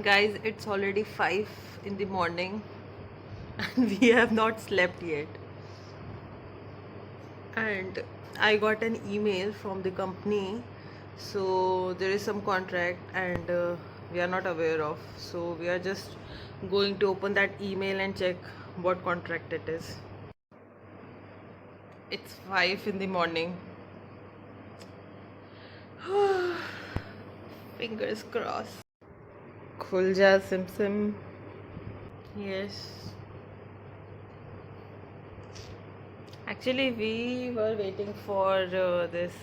Guys, it's already 5 in the morning and we have not slept yet. And I got an email from the company, so there is some contract and we are not aware of. So we are just going to open that email and check what contract it is. It's 5 in the morning. Fingers crossed. खुल जा SIM SIM. Yes. Actually, we were waiting for this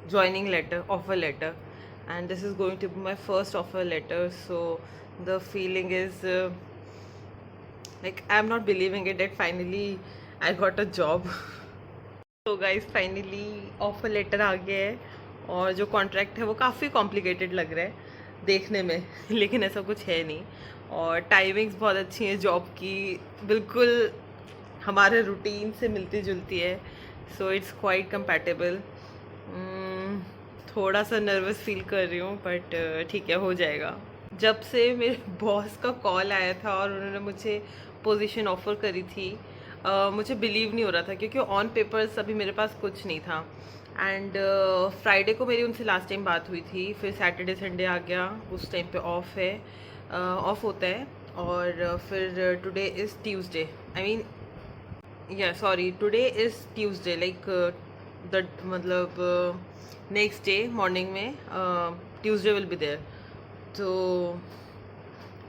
joining letter, offer letter, and this is going to be my first offer letter. So the feeling is like I'm not believing it that finally I got a job. So guys, finally offer letter आ गया है और जो contract है वो काफ़ी complicated लग रहा है देखने में लेकिन ऐसा कुछ है नहीं और टाइमिंग्स बहुत अच्छी हैं जॉब की, बिल्कुल हमारे रूटीन से मिलती जुलती है. So it's quite compatible. थोड़ा सा नर्वस फील कर रही हूँ बट ठीक है, हो जाएगा. जब से मेरे बॉस का कॉल आया था और उन्होंने मुझे पोजीशन ऑफ़र करी थी, मुझे बिलीव नहीं हो रहा था क्योंकि ऑन पेपर्स अभी मेरे पास कुछ नहीं था. एंड फ्राइडे को मेरी उनसे लास्ट टाइम बात हुई थी, फिर सैटरडे संडे आ गया, उस टाइम पे ऑफ है, ऑफ होता है. और फिर today is Tuesday, I mean sorry, today is Tuesday, like the मतलब नेक्स्ट डे मॉर्निंग में ट्यूसडे विल बी देयर. तो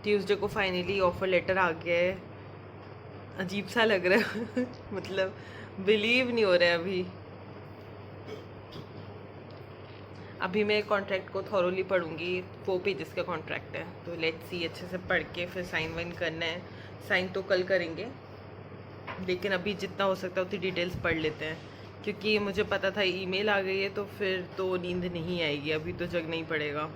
ट्यूसडे को फाइनली ऑफ़र लेटर आ गया है. अजीब सा लग रहा है मतलब बिलीव नहीं हो रहा है अभी मैं कॉन्ट्रैक्ट को थॉरोली पढ़ूंगी. 4 पेजेस का कॉन्ट्रैक्ट है, तो लेट्स सी, अच्छे से पढ़ के फिर साइन वाइन करना है. साइन तो कल करेंगे लेकिन अभी जितना हो सकता है उतनी डिटेल्स पढ़ लेते हैं क्योंकि मुझे पता था ईमेल आ गई है तो फिर तो नींद नहीं आएगी, अभी तो जगना ही पड़ेगा.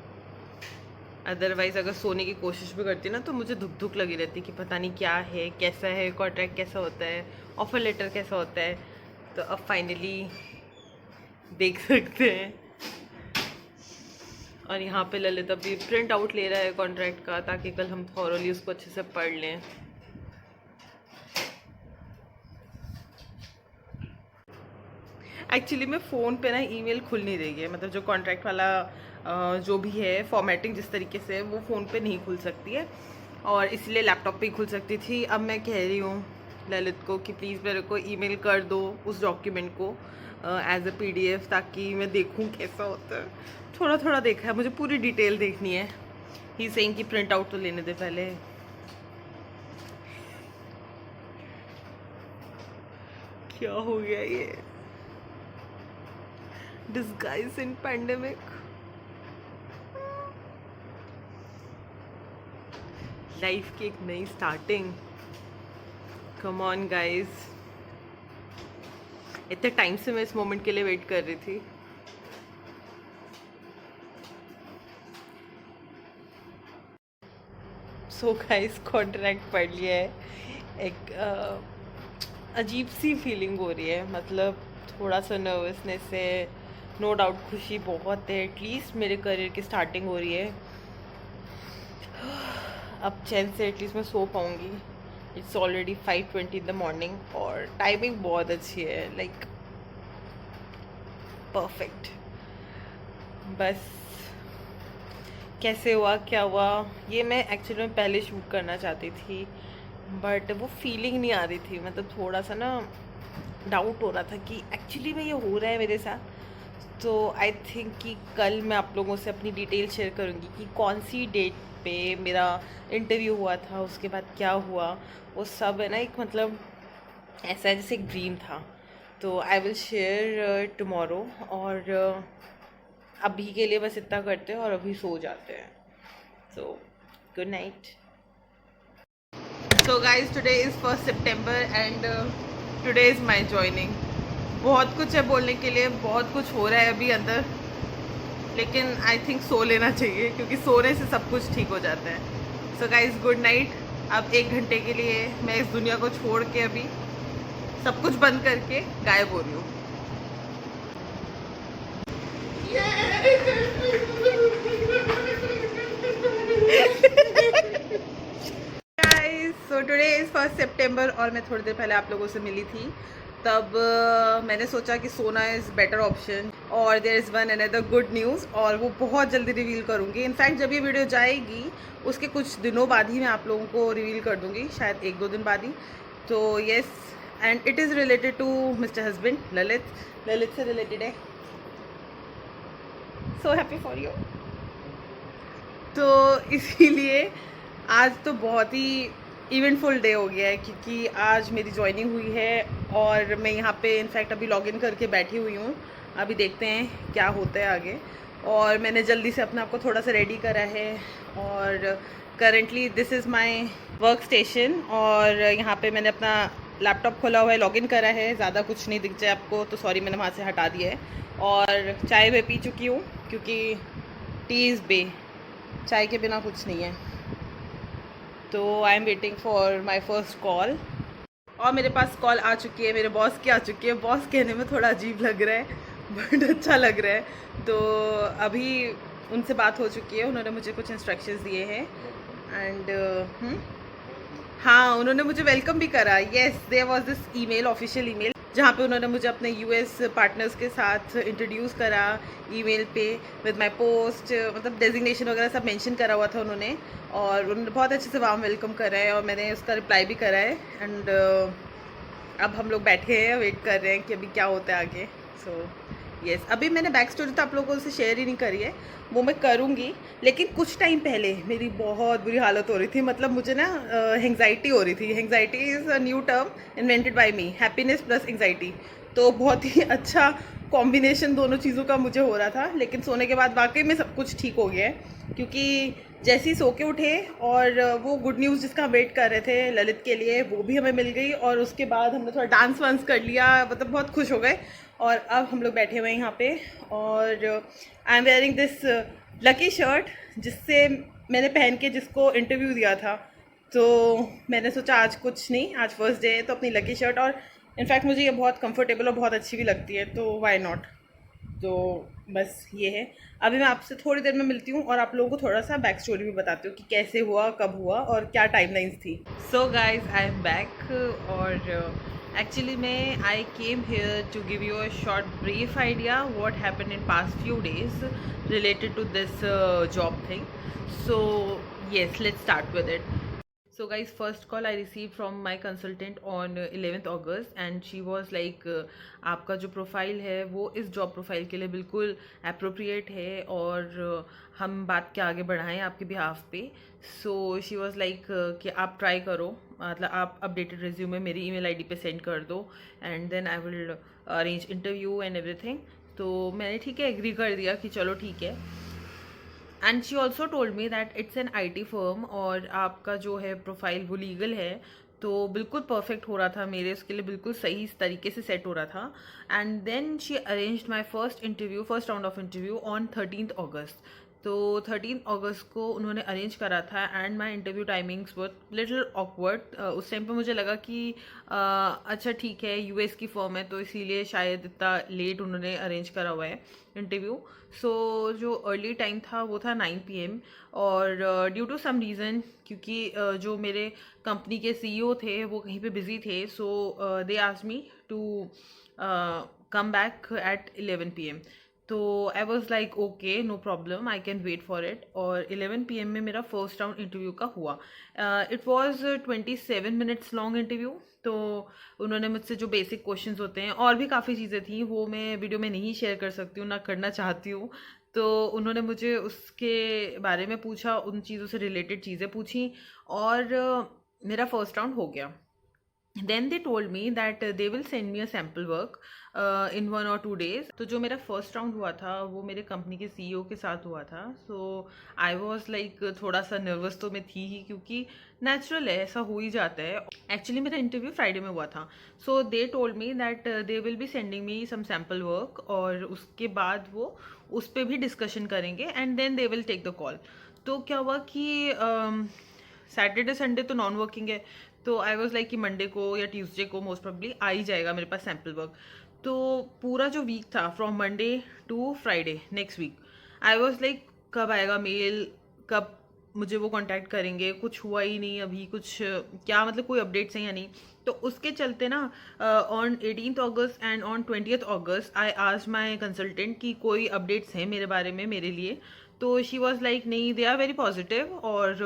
अदरवाइज़ अगर सोने की कोशिश भी करती ना तो मुझे धुक धुक लगी रहती कि पता नहीं क्या है, कैसा है कॉन्ट्रैक्ट, कैसा होता है ऑफ़र लेटर, कैसा होता है. तो अब फाइनली देख सकते हैं. और यहाँ पे ललित अभी प्रिंट आउट ले रहा है कॉन्ट्रैक्ट का ताकि कल हम थॉरोली उसको अच्छे से पढ़ लें. एक्चुअली मैं फ़ोन पे ना ईमेल खुल नहीं रही है, मतलब जो कॉन्ट्रैक्ट वाला जो भी है फॉर्मेटिंग जिस तरीके से वो फ़ोन पे नहीं खुल सकती है और इसलिए लैपटॉप पे ही खुल सकती थी. अब मैं कह रही हूँ ललित को कि प्लीज़ मेरे को ईमेल कर दो उस डॉक्यूमेंट को एज अ PDF ताकि मैं देखूँ कैसा होता है. थोड़ा थोड़ा देखा है, मुझे पूरी डिटेल देखनी है. ही सेइंग कि प्रिंट आउट तो लेने दे पहले. क्या हो गया ये, disguise in pandemic. लाइफ की एक नई स्टार्टिंग. कम ऑन गाइज, इतने टाइम से मैं इस मोमेंट के लिए वेट कर रही थी. सो गाइज कॉन्ट्रैक्ट पढ़ लिया है. एक अजीब सी फीलिंग हो रही है, मतलब थोड़ा सा नर्वसनेस है, नो डाउट खुशी बहुत है. एटलीस्ट मेरे करियर की स्टार्टिंग हो रही है. अब चैन से एटलीस्ट मैं सो पाऊँगी. It's already 5:20 in the morning और टाइमिंग बहुत अच्छी है, लाइक परफेक्ट. बस कैसे हुआ क्या हुआ ये मैं एक्चुअली में पहले शूट करना चाहती थी बट वो फीलिंग नहीं आ रही थी. मतलब थोड़ा सा ना डाउट हो रहा था कि एक्चुअली में ये हो रहा है मेरे साथ. तो आई थिंक कि कल मैं आप लोगों से अपनी डिटेल शेयर करूँगी कि कौन सी डेट पे मेरा इंटरव्यू हुआ था, उसके बाद क्या हुआ, वो सब है ना एक मतलब ऐसा है जैसे एक ड्रीम था. तो आई विल शेयर टुमारो. और अभी के लिए बस इतना करते हैं और अभी सो जाते हैं. So good night. So guys today is 1 September and today is my joining. बहुत कुछ है बोलने के लिए, बहुत कुछ हो रहा है अभी अंदर, लेकिन आई थिंक सो लेना चाहिए क्योंकि सोने से सब कुछ ठीक हो जाता है. So guys good night. अब 1 घंटे के लिए मैं इस दुनिया को छोड़ के अभी सब कुछ बंद करके गायब हो रही हूँ. 1 सितंबर और मैं थोड़ी देर पहले आप लोगों से मिली थी, तब मैंने सोचा कि सोना इज़ बेटर ऑप्शन और there is one another good news, और वो बहुत जल्दी रिवील करूँगी। इनफैक्ट जब ये वीडियो जाएगी उसके कुछ दिनों बाद ही मैं आप लोगों को रिवील कर दूँगी, शायद 1-2 दिन बाद ही। तो yes, and it is related to mister husband Lalit. Lalit से रिलेटेड है। So happy for you. तो इसीलिए आज तो बहुत ही इवेंटफुल डे हो गया है, क्योंकि आज मेरी ज्वाइनिंग हुई है और मैं यहाँ पे इनफैक्ट अभी लॉगिन करके बैठी हुई हूँ। अभी देखते हैं क्या होता है आगे। और मैंने जल्दी से अपने आप को थोड़ा सा रेडी करा है और currently this is my work station, और यहाँ पे मैंने अपना लैपटॉप खोला हुआ है, लॉगिन करा है। ज़्यादा कुछ नहीं दिख जाए आपको तो सॉरी, मैंने वहाँ से हटा दिया है। और चाय मैं पी चुकी हूँ, क्योंकि टी इज़ बे, चाय के बिना कुछ नहीं है। तो I am waiting for my first call, और मेरे पास कॉल आ चुकी है, मेरे बॉस की आ चुकी है। बॉस कहने में थोड़ा अजीब लग रहा है बट अच्छा लग रहा है। तो अभी उनसे बात हो चुकी है, उन्होंने मुझे कुछ इंस्ट्रक्शंस दिए हैं एंड हाँ, उन्होंने मुझे वेलकम भी करा। Yes, there was this email, official email, जहाँ पे उन्होंने मुझे अपने यूएस पार्टनर्स के साथ इंट्रोड्यूस करा ईमेल पे विद माय पोस्ट, मतलब डेजिग्नेशन वगैरह सब मेंशन करा हुआ था उन्होंने, और उन्होंने बहुत अच्छे से वार्म वेलकम करा है और मैंने उसका रिप्लाई भी करा है। एंड अब हम लोग बैठे हैं, वेट कर रहे हैं कि अभी क्या होता है आगे। सो येस, अभी मैंने बैक स्टोरी तो आप लोगों से शेयर ही नहीं करी है, वो मैं करूँगी। लेकिन कुछ टाइम पहले मेरी बहुत बुरी हालत हो रही थी, मतलब मुझे ना एंग्जाइटी हो रही थी। Anxiety is a new term invented by me, happiness plus anxiety. तो बहुत ही अच्छा कॉम्बिनेशन दोनों चीज़ों का मुझे हो रहा था, लेकिन सोने के बाद वाकई में सब कुछ ठीक हो गया है। क्योंकि जैसे ही सो के उठे और वो गुड न्यूज़ जिसका हम वेट कर रहे थे ललित के लिए, वो भी हमें मिल गई, और उसके बाद हमने थोड़ा डांस वांस कर लिया, मतलब बहुत खुश हो गए। और अब हम लोग बैठे हुए हैं यहाँ पे, और I am wearing this lucky shirt, जिससे मैंने पहन के जिसको इंटरव्यू दिया था। तो मैंने सोचा आज कुछ नहीं, आज फर्स्ट डे है तो अपनी लकी शर्ट, और इनफैक्ट मुझे ये बहुत कंफर्टेबल और बहुत अच्छी भी लगती है, तो व्हाई नॉट। तो बस ये है। अभी मैं आपसे थोड़ी देर में मिलती हूँ और आप लोगों को थोड़ा सा बैक स्टोरी भी बताती हूँ कि कैसे हुआ, कब हुआ और क्या टाइमलाइंस थी। So guys, I am back, और एक्चुअली मैं I came here to give you a short brief idea what happened in past few days related to this job thing. So yes, let's start with it. So guys, first call I received from my consultant on 11th August, and she was like आपका जो profile है वो इस job profile के लिए बिल्कुल appropriate है, और हम बात के आगे बढ़ाएं आपके बिहाफ पे। सो शी वाज लाइक कि आप ट्राई करो, मतलब आप अपडेटेड रिज्यूमे मेरी ईमेल आईडी पे सेंड कर दो, and then I will arrange interview and everything. तो मैंने ठीक है एग्री कर दिया कि चलो ठीक है। And she also told me that it's an IT firm, और आपका जो है प्रोफाइल वो लीगल है, तो बिल्कुल परफेक्ट हो रहा था मेरे, उसके लिए बिल्कुल सही तरीके से सेट हो रहा था। And then she arranged my first round of interview on 13th August. तो 13 अगस्त को उन्होंने अरेंज करा था, and my interview timings were little awkward. उस टाइम पे मुझे लगा कि अच्छा ठीक है, US की फर्म है तो इसीलिए शायद इतना लेट उन्होंने अरेंज करा हुआ है इंटरव्यू। सो जो अर्ली टाइम था वो था 9 PM, और ड्यू टू सम रीज़न, क्योंकि जो मेरे कंपनी के CEO थे वो कहीं पे बिजी थे, so they asked me to come back at 11 PM। तो I was like okay, no problem, I can wait for it. और 11 PM में मेरा फर्स्ट राउंड इंटरव्यू का हुआ। It was 27 minutes long interview. तो उन्होंने मुझसे जो बेसिक क्वेश्चंस होते हैं, और भी काफ़ी चीज़ें थी, वो मैं वीडियो में नहीं शेयर कर सकती हूँ, ना करना चाहती हूँ। तो उन्होंने मुझे उसके बारे में पूछा, उन चीज़ों से रिलेटेड चीज़ें पूछी, और मेरा फर्स्ट राउंड हो गया। Then they told me that they will send me a sample work in 1 or 2 days. तो जो मेरा फर्स्ट राउंड हुआ था वो मेरे कंपनी के CEO के साथ हुआ था। सो आई वॉज लाइक थोड़ा सा नर्वस तो मैं थी ही, क्योंकि नेचुरल है, ऐसा हो ही जाता है। एक्चुअली मेरा इंटरव्यू फ्राइडे में हुआ था। So they told me that they will be sending me some sample work, और उसके बाद वो उस पर भी डिस्कशन करेंगे, and then they will take the call. तो क्या हुआ कि सैटरडे संडे तो नॉन वर्किंग है, तो आई वॉज लाइक कि मंडे को या ट्यूसडे को मोस्ट प्रॉब्ली आ ही जाएगा मेरे पास सैम्पल वर्क। तो पूरा जो वीक था from Monday to Friday next week, I was like कब आएगा मेल, कब मुझे वो कांटेक्ट करेंगे, कुछ हुआ ही नहीं अभी, कुछ क्या मतलब कोई अपडेट्स हैं या नहीं। तो उसके चलते ना on 18th August and on 20th August I asked my consultant कि कोई अपडेट्स हैं मेरे बारे में मेरे लिए। तो शी वाज लाइक नहीं, दे आर वेरी पॉजिटिव और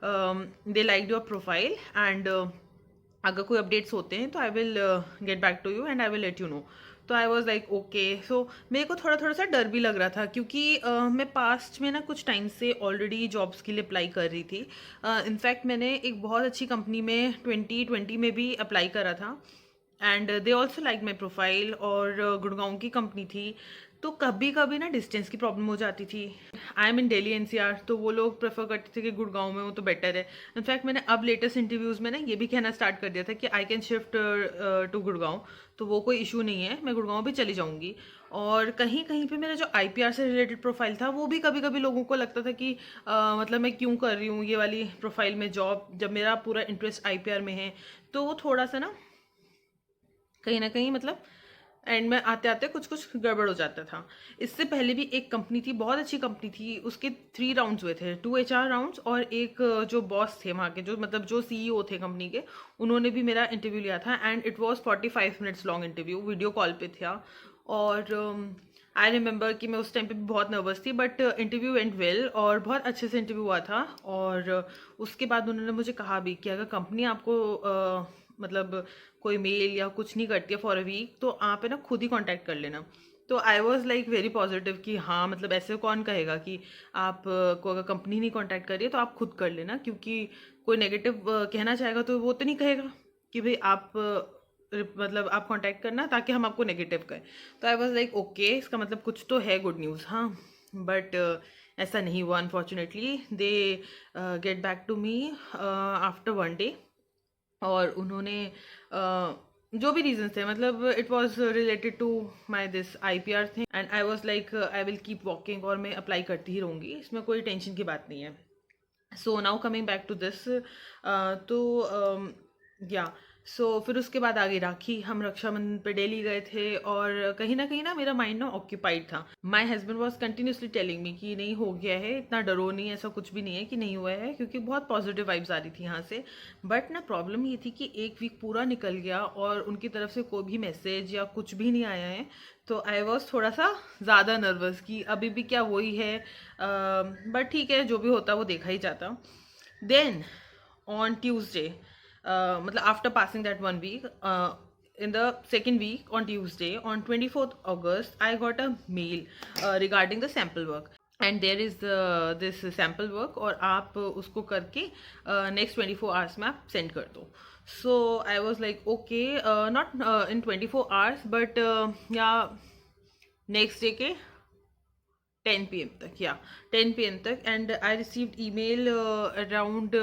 they like your profile and अगर कोई अपडेट्स होते हैं तो I will get back to you and I will let you know. तो I was like okay. So मेरे को थोड़ा थोड़ा सा डर भी लग रहा था क्योंकि मैं पास्ट में ना कुछ टाइम से ऑलरेडी जॉब्स के लिए अप्लाई कर रही थी। इनफैक्ट मैंने एक बहुत अच्छी कंपनी में 2020 में भी अप्लाई करा था and they also like my profile. और गुड़गांव की कंपनी थी, तो कभी कभी ना डिस्टेंस की प्रॉब्लम हो जाती थी। I am in Delhi NCR, तो वो लोग प्रेफर करते थे कि गुड़गांव में हो तो बेटर है। इनफैक्ट मैंने अब लेटेस्ट इंटरव्यूज़ में ना ये भी कहना स्टार्ट कर दिया था कि I can shift to Gurgaon, तो वो कोई इशू नहीं है, मैं गुड़गांव भी चली जाऊंगी। और कहीं कहीं पे मेरा जो आईपीआर से रिलेटेड प्रोफाइल था वो भी कभी कभी लोगों को लगता था कि मतलब मैं क्यों कर रही हूँ ये वाली प्रोफाइल में जॉब जब मेरा पूरा इंटरेस्ट आईपीआर में है। तो वो थोड़ा सा ना कहीं ना कहीं मतलब एंड में आते आते कुछ कुछ गड़बड़ हो जाता था। इससे पहले भी एक कंपनी थी, बहुत अच्छी कंपनी थी, उसके 3 राउंड्स हुए थे, 2 HR राउंड्स और एक जो बॉस थे वहाँ के, जो मतलब जो सीईओ थे कंपनी के, उन्होंने भी मेरा इंटरव्यू लिया था and it was 45 minutes long interview, video call पे था। और आई रिमेंबर कि मैं उस टाइम पे भी बहुत नर्वस थी बट इंटरव्यू वेंट वेल और बहुत अच्छे से इंटरव्यू हुआ था। और उसके बाद उन्होंने मुझे कहा भी कि अगर कंपनी आपको मतलब कोई मेल या कुछ नहीं करती है फॉर अ वीक तो आप है ना खुद ही कांटेक्ट कर लेना। तो I was like very positive कि हाँ मतलब ऐसे कौन कहेगा कि आप को अगर कंपनी नहीं कांटेक्ट कर रही है तो आप खुद कर लेना, क्योंकि कोई नेगेटिव कहना चाहेगा तो वो तो नहीं कहेगा कि भाई आप मतलब आप कांटेक्ट करना ताकि हम आपको नेगेटिव कहें। तो आई वॉज लाइक ओके, इसका मतलब कुछ तो है गुड न्यूज़। हाँ बट ऐसा नहीं हुआ unfortunately. They get back to me after 1 day और उन्होंने जो भी रीजंस थे मतलब it was related to my this IPR thing and I was like I will keep walking और मैं अप्लाई करती ही रहूँगी, इसमें कोई टेंशन की बात नहीं है। So now coming back to this, तो या सो फिर उसके बाद आगे राखी, हम रक्षाबंधन पे दिल्ली गए थे और कहीं ना मेरा माइंड ना ऑक्यूपाइड था। My husband was continuously telling me कि नहीं हो गया है, इतना डरो नहीं, ऐसा कुछ भी नहीं है कि नहीं हुआ है, क्योंकि बहुत पॉजिटिव वाइब्स आ रही थी यहाँ से। बट ना प्रॉब्लम ये थी कि एक वीक पूरा निकल गया और उनकी तरफ से कोई भी मैसेज या कुछ भी नहीं आया है। तो आई वॉज थोड़ा सा ज़्यादा नर्वस कि अभी भी क्या वही है, बट ठीक है जो भी होता वो देखा ही जाता। देन on Tuesday, मतलब after passing that 1 week, in the second week on Tuesday on 24th August I got a mail regarding the sample work and there is this sample work और आप उसको करके next 24 hours में आप send कर दो। So I was like okay, not in 24 hours but yeah next day के 10 p.m. तक या 10 p.m. तक and I received email around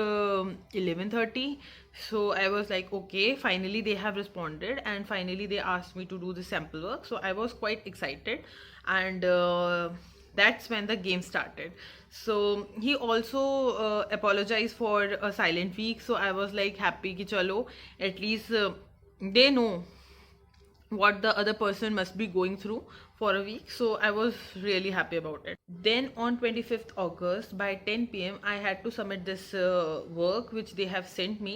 11:30. So I was like okay, finally they have responded and finally they asked me to do the sample work. So I was quite excited and that's when the game started. So he also apologized for a silent week. So I was like happy कि चलो at least they know what the other person must be going through for a week. So I was really happy about it. Then on 25th August by 10 p.m. I had to submit this work which they have sent me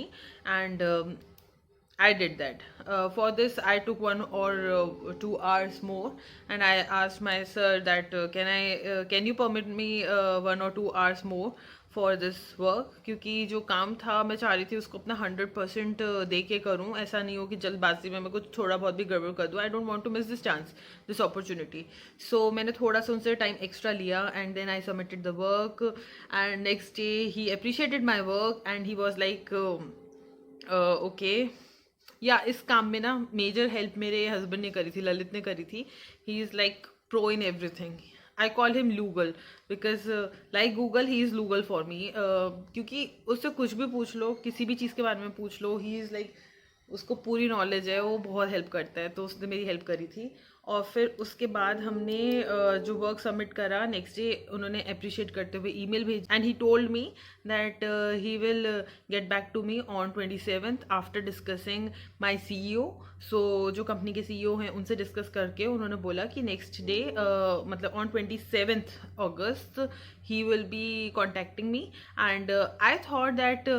and I did that. For this I took 1 or 2 hours more and I asked my sir that can you permit me 1 or 2 hours more for this work, क्योंकि जो काम था मैं चाह रही थी उसको अपना 100% दे के करूँ, ऐसा नहीं हो कि जल्दबाजी में मैं कुछ थोड़ा बहुत भी गड़बड़ कर दूँ। I don't want to miss this chance, this opportunity. So मैंने थोड़ा सा उनसे टाइम एक्स्ट्रा लिया and then I submitted the work and next day he appreciated my work and he was like okay. या इस काम में ना मेजर हेल्प मेरे हस्बैंड ने करी थी, ललित ने करी थी। He is like pro in everything. I call him Loogle because like Google he is Loogle for me, क्योंकि उससे कुछ भी पूछ लो, किसी भी चीज़ के बारे में पूछ लो, ही इज़ लाइक उसको पूरी नॉलेज है, वो बहुत हेल्प करता है। तो उसने मेरी हेल्प करी थी और फिर उसके बाद हमने जो वर्क सबमिट करा नेक्स्ट डे उन्होंने अप्रिशिएट करते हुए ईमेल भेज and he told me that he will get back to me on 27th after discussing my CEO. So जो कंपनी के सीईओ हैं उनसे डिस्कस करके उन्होंने बोला कि नेक्स्ट डे मतलब on 27th August he will B contacting me and I thought that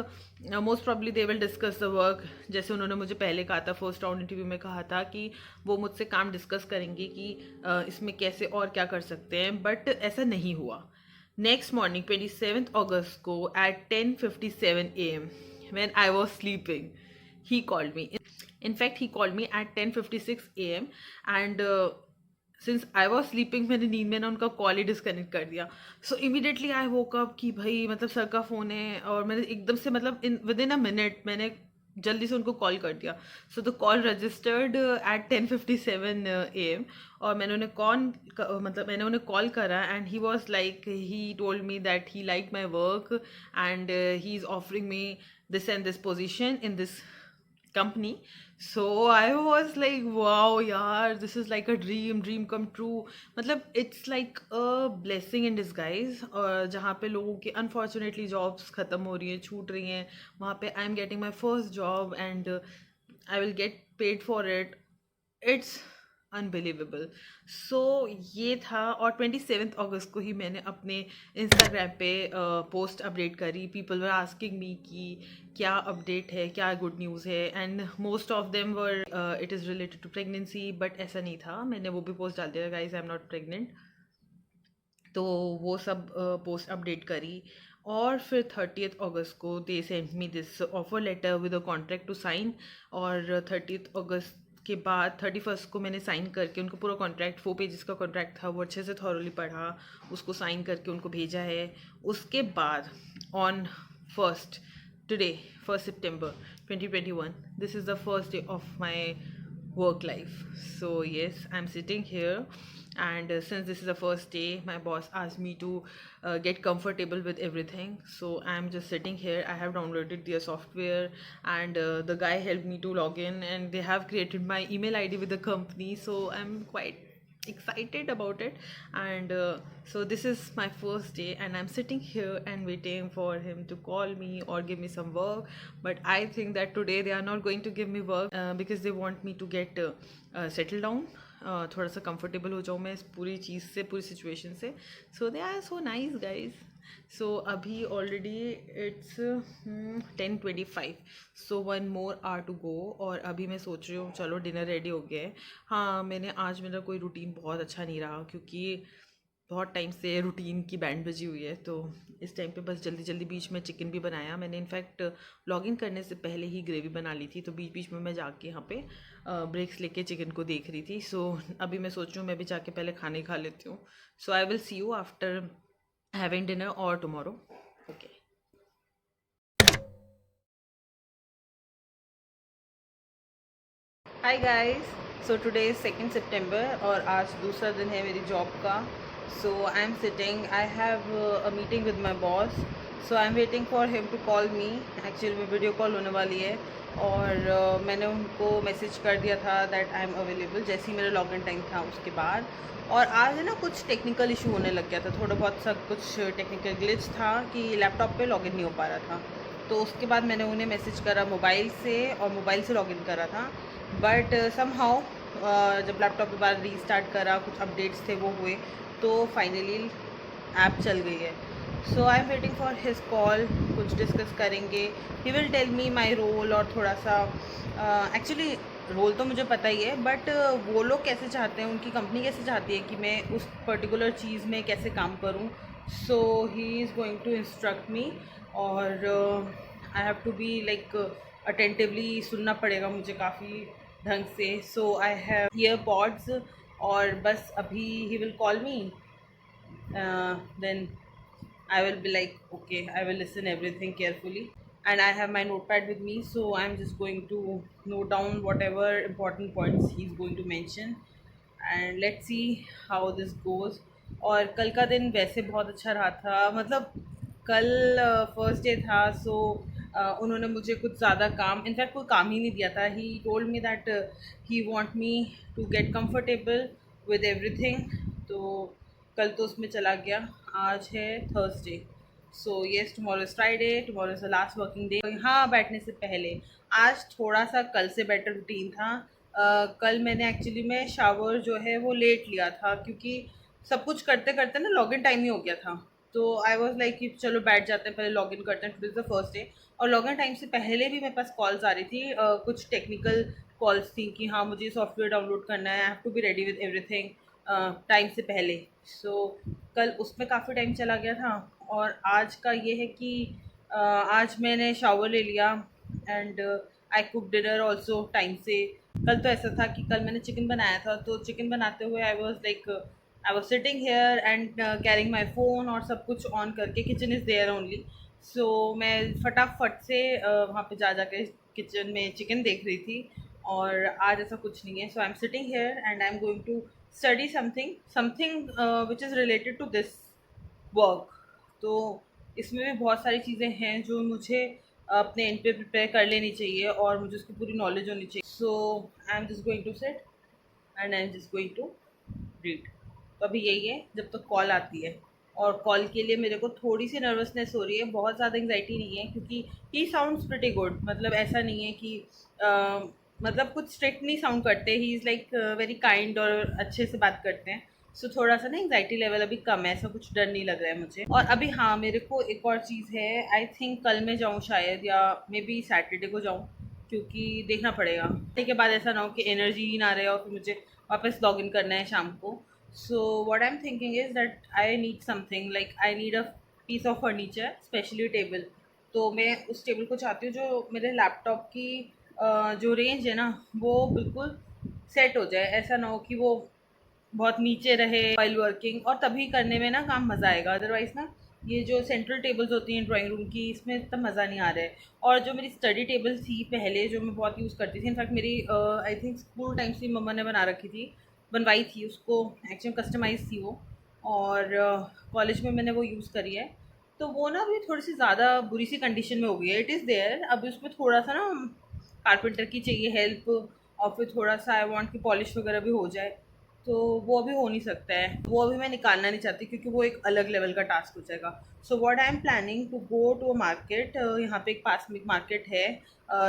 most probably they will discuss the work, जैसे उन्होंने मुझे पहले कहा था, फर्स्ट राउंड इंटरव्यू में कहा था कि वो मुझसे काम डिस्कस करेंगे कि इसमें कैसे और क्या कर सकते हैं, बट ऐसा नहीं हुआ. नेक्स्ट मॉर्निंग 27th August को eight 10:57 AM when I was sleeping, he called me. In fact, he called me at 10:56 AM and since I was sleeping, मैंने नींद में ना उनका कॉल ही डिस्कनेक्ट कर दिया. सो इमीडिएटली आई वोक अप कि भाई मतलब सर का फ़ोन है, और मैंने एकदम से मतलब विद इन अ मिनट मैंने जल्दी से उनको कॉल कर दिया. So the call registered eight 10:57 AM और मैंने उन्हें कॉल करा and he was like, he told me that he like my work and he is offering me this and this position in this company. So I was like, wow yaar, this is like a dream come true. मतलब it's like a blessing in disguise. और जहाँ पे लोगों की unfortunately jobs ख़त्म हो रही हैं, छूट रही हैं, वहाँ पे I am getting my first job and I will get paid for it. It's unbelievable. So ये था, और 27th August को ही मैंने अपने इंस्टाग्राम पे पोस्ट अपडेट करी. पीपल वर आस्किंग मी कि क्या अपडेट है, क्या गुड न्यूज़ है, and most of them were it is related to pregnancy, but ऐसा नहीं था. मैंने वो भी पोस्ट डाल दिया, guys I am not pregnant. तो वो सब पोस्ट अपडेट करी. और फिर 30th August को they sent me this offer letter with a contract to sign. और 30th August के बाद 31st को मैंने साइन करके उनको पूरा कॉन्ट्रैक्ट, 4 पेजेस का कॉन्ट्रैक्ट था, वो अच्छे से थॉरली पढ़ा, उसको साइन करके उनको भेजा है. उसके बाद on first today 1st September 2021, this is the first day of my work life. So yes, I'm sitting here, and since this is the first day, my boss asked me to get comfortable with everything. So I'm just sitting here. I have downloaded their software, and the guy helped me to log in, and they have created my email ID with the company. So I'm quite excited about it. And so this is my first day, and I'm sitting here and waiting for him to call me or give me some work. But I think that today they are not going to give me work because they want me to get settled down. थोड़ा सा comfortable हो जाऊँ मैं इस पूरी चीज़ से, पूरी situation से. So they are so nice guys. So अभी already it's 10:25. So 1 more hour to go. और अभी मैं सोच रही हूँ चलो डिनर रेडी हो गया है. हाँ, मेरा कोई रूटीन बहुत अच्छा नहीं रहा, क्योंकि बहुत टाइम से रूटीन की बैंड बजी हुई है. तो इस टाइम पे बस जल्दी जल्दी बीच में चिकन भी बनाया मैंने. इनफैक्ट लॉगिन करने से पहले ही ग्रेवी बना ली थी, तो बीच बीच में मैं जाके यहाँ पे ब्रेक्स लेके चिकन को देख रही थी. सो अभी मैं सोच रही हूँ मैं भी जाके पहले खाने खा लेती हूँ. So I will see you after having dinner और tomorrow. Okay. Hi guys. So today is 2nd September और आज दूसरा दिन है मेरी जॉब का. So I am sitting, I have a meeting with my boss. So I am waiting for him to call me. Actually में video call होने वाली है, और मैंने उनको मैसेज कर दिया था दैट आई एम अवेलेबल जैसे ही मेरा लॉगिन टाइम था उसके बाद. और आज है ना कुछ टेक्निकल इशू होने लग गया था, थोड़ा बहुत सा कुछ टेक्निकल ग्लिच था कि लैपटॉप पे लॉगिन नहीं हो पा रहा था. तो उसके बाद मैंने उन्हें मैसेज करा मोबाइल से, और मोबाइल से लॉगिन करा था. बट समहाउ जब लैपटॉप के बाद रीस्टार्ट करा, कुछ अपडेट्स थे वो हुए, तो फाइनली ऐप चल गई है. So I am waiting for his call. कुछ डिस्कस करेंगे. He will tell me my role, और थोड़ा सा एक्चुअली रोल तो मुझे पता ही है, बट वो लोग कैसे चाहते हैं, उनकी कंपनी कैसे चाहती है कि मैं उस पर्टिकुलर चीज़ में कैसे काम करूँ. So he is going to instruct me, और I have to be like attentively सुनना पड़ेगा मुझे काफ़ी ढंग से. सो आई हैव ईयरपॉड्स, और बस अभी ही will call me, then I will be like, okay, I will listen everything carefully, and I have my notepad with me, so I'm just going to note down whatever important points he's going to mention, and let's see how this goes. और कल का दिन वैसे बहुत अच्छा रहा था, मतलब कल फर्स्ट डे था. सो उन्होंने मुझे कुछ ज़्यादा काम, इनफैक्ट कोई काम ही नहीं दिया था. He told me that he want me to get comfortable with everything. तो कल तो उसमें चला गया. आज है Thursday. So yes, tomorrow is Friday, tomorrow is the last working day. यहाँ बैठने से पहले आज थोड़ा सा कल से बेटर रूटीन था. कल मैंने एक्चुअली में शावर जो है वो लेट लिया था, क्योंकि सब कुछ करते करते ना लॉगिन टाइम ही हो गया था। तो आई वॉज लाइक कि चलो बैठ जाते हैं, पहले लॉगिन करते हैं, today is the first day. और लॉगिन टाइम से पहले भी मेरे पास कॉल्स आ रही थी, कुछ टेक्निकल कॉल्स थी कि हाँ मुझे सॉफ्टवेयर डाउनलोड करना है, I have to be ready with everything time से पहले। सो कल उसमें काफ़ी टाइम चला गया था। और आज का ये है कि आज मैंने शावर ले लिया and I cook dinner also time से। कल तो ऐसा था कि कल मैंने चिकन बनाया था, तो चिकन बनाते हुए I was sitting here and carrying my phone और सब कुछ ऑन करके, किचन इज़ देयर ओनली। सो मैं फटाफट से वहाँ पे जा के किचन में चिकन देख रही थी। और आज ऐसा कुछ नहीं है। So I am sitting here and I am going to study something something which is related to this work. तो इसमें भी बहुत सारी चीज़ें हैं जो मुझे अपने एंड पे प्रिपेयर कर लेनी चाहिए और मुझे उसकी पूरी नॉलेज होनी चाहिए। So I am just going to sit and I am just going to read. तो अभी यही है जब तक कॉल आती है। और कॉल के लिए मेरे को थोड़ी सी नर्वसनेस हो रही है, बहुत ज़्यादा एंग्जाइटी नहीं है, क्योंकि ही साउंड्स प्रिटी गुड। मतलब ऐसा नहीं है कि मतलब कुछ स्ट्रिक्ट नहीं साउंड करते, ही इज़ लाइक वेरी काइंड और अच्छे से बात करते हैं। सो थोड़ा सा ना एंग्जाइटी लेवल अभी कम है, ऐसा कुछ डर नहीं लग रहा है मुझे। और अभी हाँ, मेरे को एक और चीज़ है, आई थिंक कल मैं जाऊँ शायद, या मे बी सैटरडे को जाऊँ, क्योंकि देखना पड़ेगा। के बाद ऐसा ना हो कि एनर्जी ही ना रहे और फिर मुझे वापस लॉग इन करना है शाम को। So what I am thinking is that I need something, like I need a piece of furniture, specially table. तो मैं उस टेबल को चाहती हूँ जो मेरे लैपटॉप की जो रेंज है ना वो बिल्कुल सेट हो जाए। ऐसा ना हो कि वो बहुत नीचे रहे वाइल वर्किंग, और तभी करने में ना काम मज़ा आएगा। अदरवाइज़ ना ये जो सेंट्रल टेबल्स होती हैं ड्राइंग रूम की, इसमें इतना मज़ा नहीं आ रहा है। और जो मेरी स्टडी टेबल थी पहले, जो मैं बहुत यूज़ करती थी, इनफैक्ट मेरी आई थिंक स्कूल टाइम से मम्मा ने बना रखी थी, बनवाई थी उसको, एक्चुअली कस्टमाइज़ थी वो। और कॉलेज में मैंने वो यूज़ करी है। तो वो ना अभी थोड़ी सी ज़्यादा बुरी सी कंडीशन में हो गई है। इट इज़ देयर, अभी उसमें थोड़ा सा ना कारपेंटर की चाहिए हेल्प, और फिर थोड़ा सा आई वांट कि पॉलिश वगैरह भी हो जाए। तो वो अभी हो नहीं सकता है, वो अभी मैं निकालना नहीं चाहती, क्योंकि वो एक अलग लेवल का टास्क हो जाएगा। So what I am planning to go to a market, यहाँ पे एक पास में एक मार्केट है,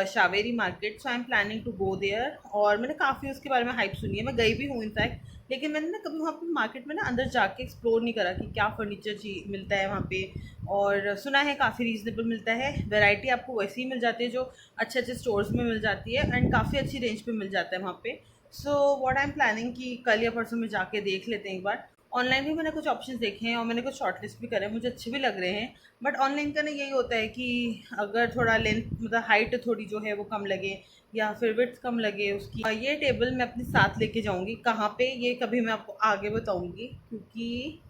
Shaveri market. So I am planning to go there. और मैंने काफ़ी उसके बारे में हाइप सुनी है, मैं गई भी हूँ इनफैक्ट, लेकिन मैंने ना कभी वहाँ पे मार्केट में ना अंदर जाके एक्सप्लोर नहीं करा कि क्या फर्नीचर मिलता है वहाँ पे। और सुना है काफ़ी रीज़नेबल मिलता है, वैरायटी आपको वैसे ही मिल जाती है जो अच्छे अच्छे स्टोर्स में मिल जाती है, एंड काफ़ी अच्छी रेंज पे मिल जाता है वहाँ पे। सो व्हाट आई एम प्लानिंग कि कल या परसों में जाके देख लेते हैं एक बार। ऑनलाइन भी मैंने कुछ ऑप्शंस देखे हैं और मैंने कुछ शॉर्टलिस्ट भी करे हैं, मुझे अच्छे भी लग रहे हैं। बट ऑनलाइन का ना यही होता है कि अगर थोड़ा लेंथ, मतलब हाइट थोड़ी जो है वो कम लगे, या फिर विड्थ कम लगे उसकी। ये टेबल मैं अपने साथ लेके जाऊंगी, कहाँ पे ये कभी मैं आपको आगे बताऊंगी, क्योंकि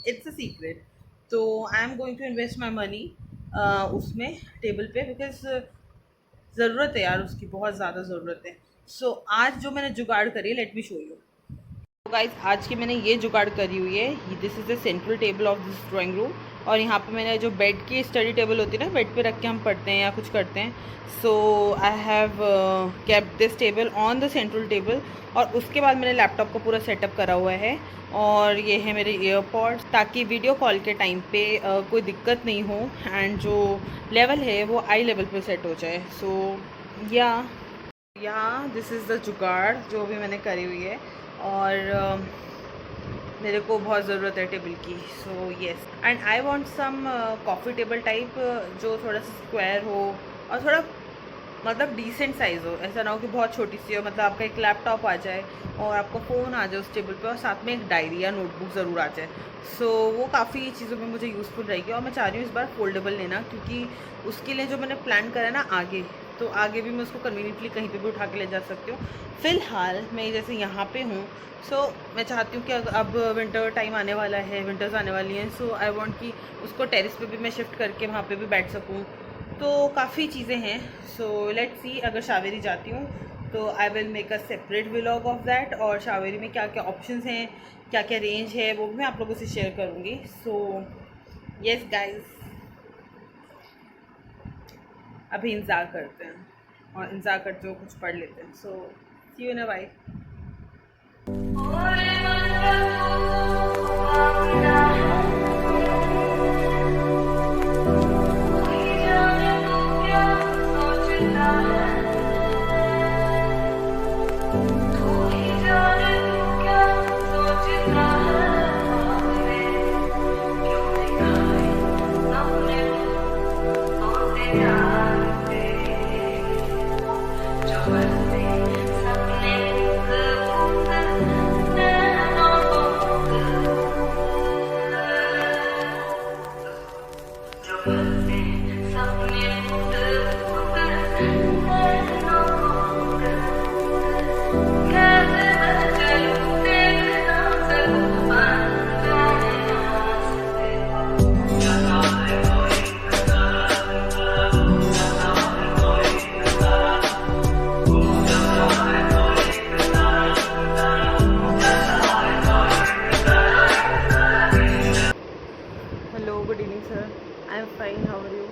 इट्स अ सीक्रेट। तो I am going to invest my money उसमें, टेबल पे, बिकॉज ज़रूरत है यार, उसकी बहुत ज़्यादा ज़रूरत है। सो आज जो मैंने जुगाड़ करी है, लेट मी शो यू। तो गाइस, आज की मैंने ये जुगाड़ करी हुई है, this is the central table of this drawing room. और यहाँ पे मैंने जो बेड की स्टडी टेबल होती है ना, बेड पे रख के हम पढ़ते हैं या कुछ करते हैं, so I have kept this table on the central table. और उसके बाद मैंने लैपटॉप का पूरा सेटअप करा हुआ है, और ये है मेरे ईयरपॉड्स, ताकि वीडियो कॉल के टाइम पे कोई दिक्कत नहीं हो, एंड जो लेवल है वो आई लेवल पे सेट हो जाए। सो या दिस इज़ द जुगाड़ जो भी मैंने करी हुई है। और मेरे को बहुत ज़रूरत है टेबल की। So yes, and I want some coffee table type, जो थोड़ा सा स्क्वायर हो और थोड़ा मतलब डिसेंट साइज़ हो। ऐसा ना हो कि बहुत छोटी सी हो, मतलब आपका एक लैपटॉप आ जाए और आपका फ़ोन आ जाए उस टेबल पे, और साथ में एक डायरी या नोटबुक ज़रूर आ जाए। सो वो काफ़ी चीज़ों में मुझे यूज़फुल रहेगी। और मैं चाह रही हूँ इस बार फोल्डेबल लेना, क्योंकि उसके लिए जो मैंने प्लान करा है ना आगे, तो आगे भी मैं उसको कन्वीनियंटली कहीं पे भी उठा के ले जा सकती हूँ। फ़िलहाल मैं जैसे यहाँ पे हूँ, सो मैं चाहती हूँ कि अब विंटर टाइम आने वाला है, विंटर्स आने वाली हैं, सो आई वांट कि उसको टेरेस पे भी मैं शिफ्ट करके वहाँ पे भी बैठ सकूँ। तो काफ़ी चीज़ें हैं। सो लेट्स सी, अगर शावेरी जाती हूँ तो I will make a separate vlog of that, और शावेरी में क्या क्या ऑप्शंस हैं, क्या क्या रेंज है, वो भी मैं आप लोगों से शेयर करूँगी। सो येस गाइस, अभी इंतज़ार करते हैं, और इंतज़ार करते हुए कुछ पढ़ लेते हैं। So see you in a while. sir. I'm fine. How are you?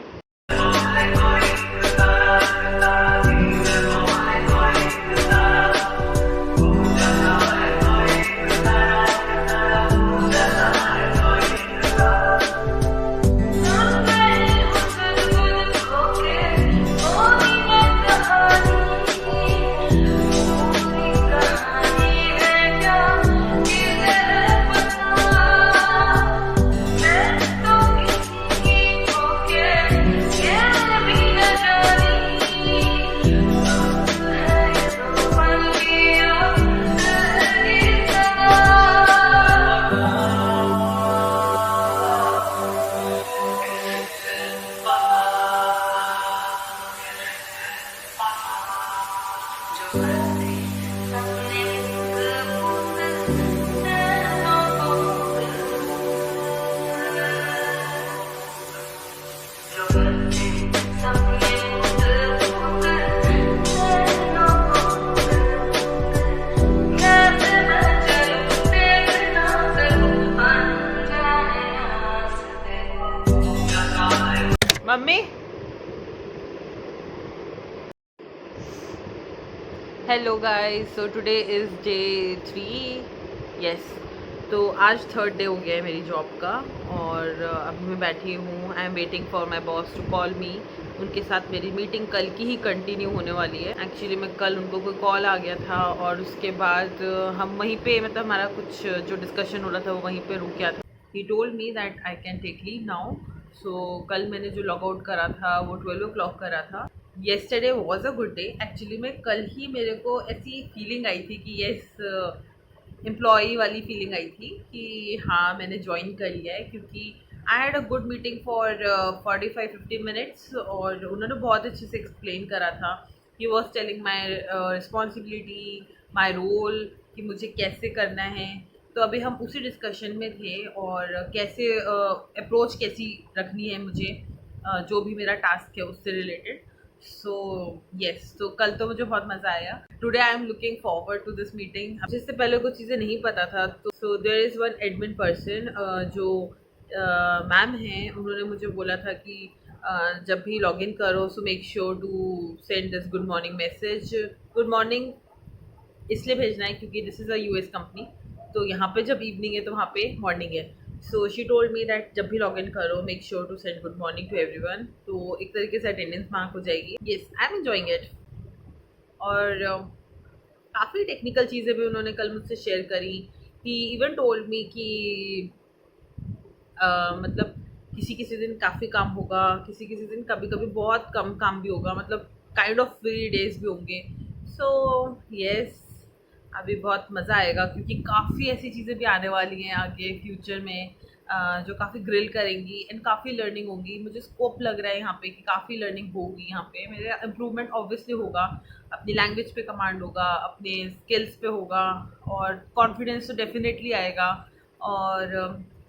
मम्मी hello guys, so today is day 3। Yes, तो आज थर्ड डे हो गया है मेरी जॉब का और अभी मैं बैठी हूँ। I am waiting for my boss to call me. उनके साथ मेरी मीटिंग कल की ही कंटिन्यू होने वाली है। एक्चुअली मैं कल उनको कोई कॉल आ गया था और उसके बाद हम वहीं पे मतलब हमारा कुछ जो डिस्कशन हो रहा था वो वहीं पे रुक गया था। He told me that I can take leave now. So कल मैंने जो लॉग आउट करा था वो 12 o'clock करा था। Yesterday was a good day. Actually में कल ही मेरे को ऐसी फीलिंग आई थी कि येस, एम्प्लॉई वाली फीलिंग आई थी कि हाँ मैंने ज्वाइन कर लिया है, क्योंकि I had a good meeting for 45-50 minutes और उन्होंने बहुत अच्छे से एक्सप्लेन करा था। He was telling my responsibility, my role, कि मुझे कैसे करना है। तो अभी हम उसी डिस्कशन में थे और कैसे अप्रोच कैसी रखनी है मुझे, जो भी मेरा टास्क है उससे रिलेटेड। सो येस, तो कल तो मुझे बहुत मज़ा आया। Today I am looking forward to this meeting. जिससे पहले कुछ चीज़ें नहीं पता था, तो so there is one admin person जो मैम हैं, उन्होंने मुझे बोला था कि जब भी लॉग इन करो so make sure to send this good morning message. Good morning इसलिए भेजना है क्योंकि this is a US company, तो यहाँ पे जब इवनिंग है तो वहाँ पे मॉर्निंग है। So she told me that जब भी लॉग इन करो make sure to send good morning to everyone, तो एक तरीके से अटेंडेंस मार्क हो जाएगी। Yes, I am enjoying it. और काफ़ी टेक्निकल चीज़ें भी उन्होंने कल मुझसे शेयर करी। ही इवन टोल्ड मी कि मतलब किसी किसी दिन काफ़ी काम होगा, किसी किसी दिन कभी कभी बहुत कम काम भी होगा, मतलब काइंड ऑफ फ्री डेज भी होंगे। सो येस, अभी बहुत मज़ा आएगा क्योंकि काफ़ी ऐसी चीज़ें भी आने वाली हैं आगे फ्यूचर में, जो काफ़ी ग्रिल करेंगी एंड काफ़ी लर्निंग होगी। मुझे स्कोप लग रहा है यहाँ पे कि काफ़ी लर्निंग होगी यहाँ पे। मेरा इम्प्रूवमेंट ऑब्वियसली होगा, अपनी लैंग्वेज पे कमांड होगा, अपने स्किल्स पे होगा और कॉन्फिडेंस तो डेफिनेटली आएगा और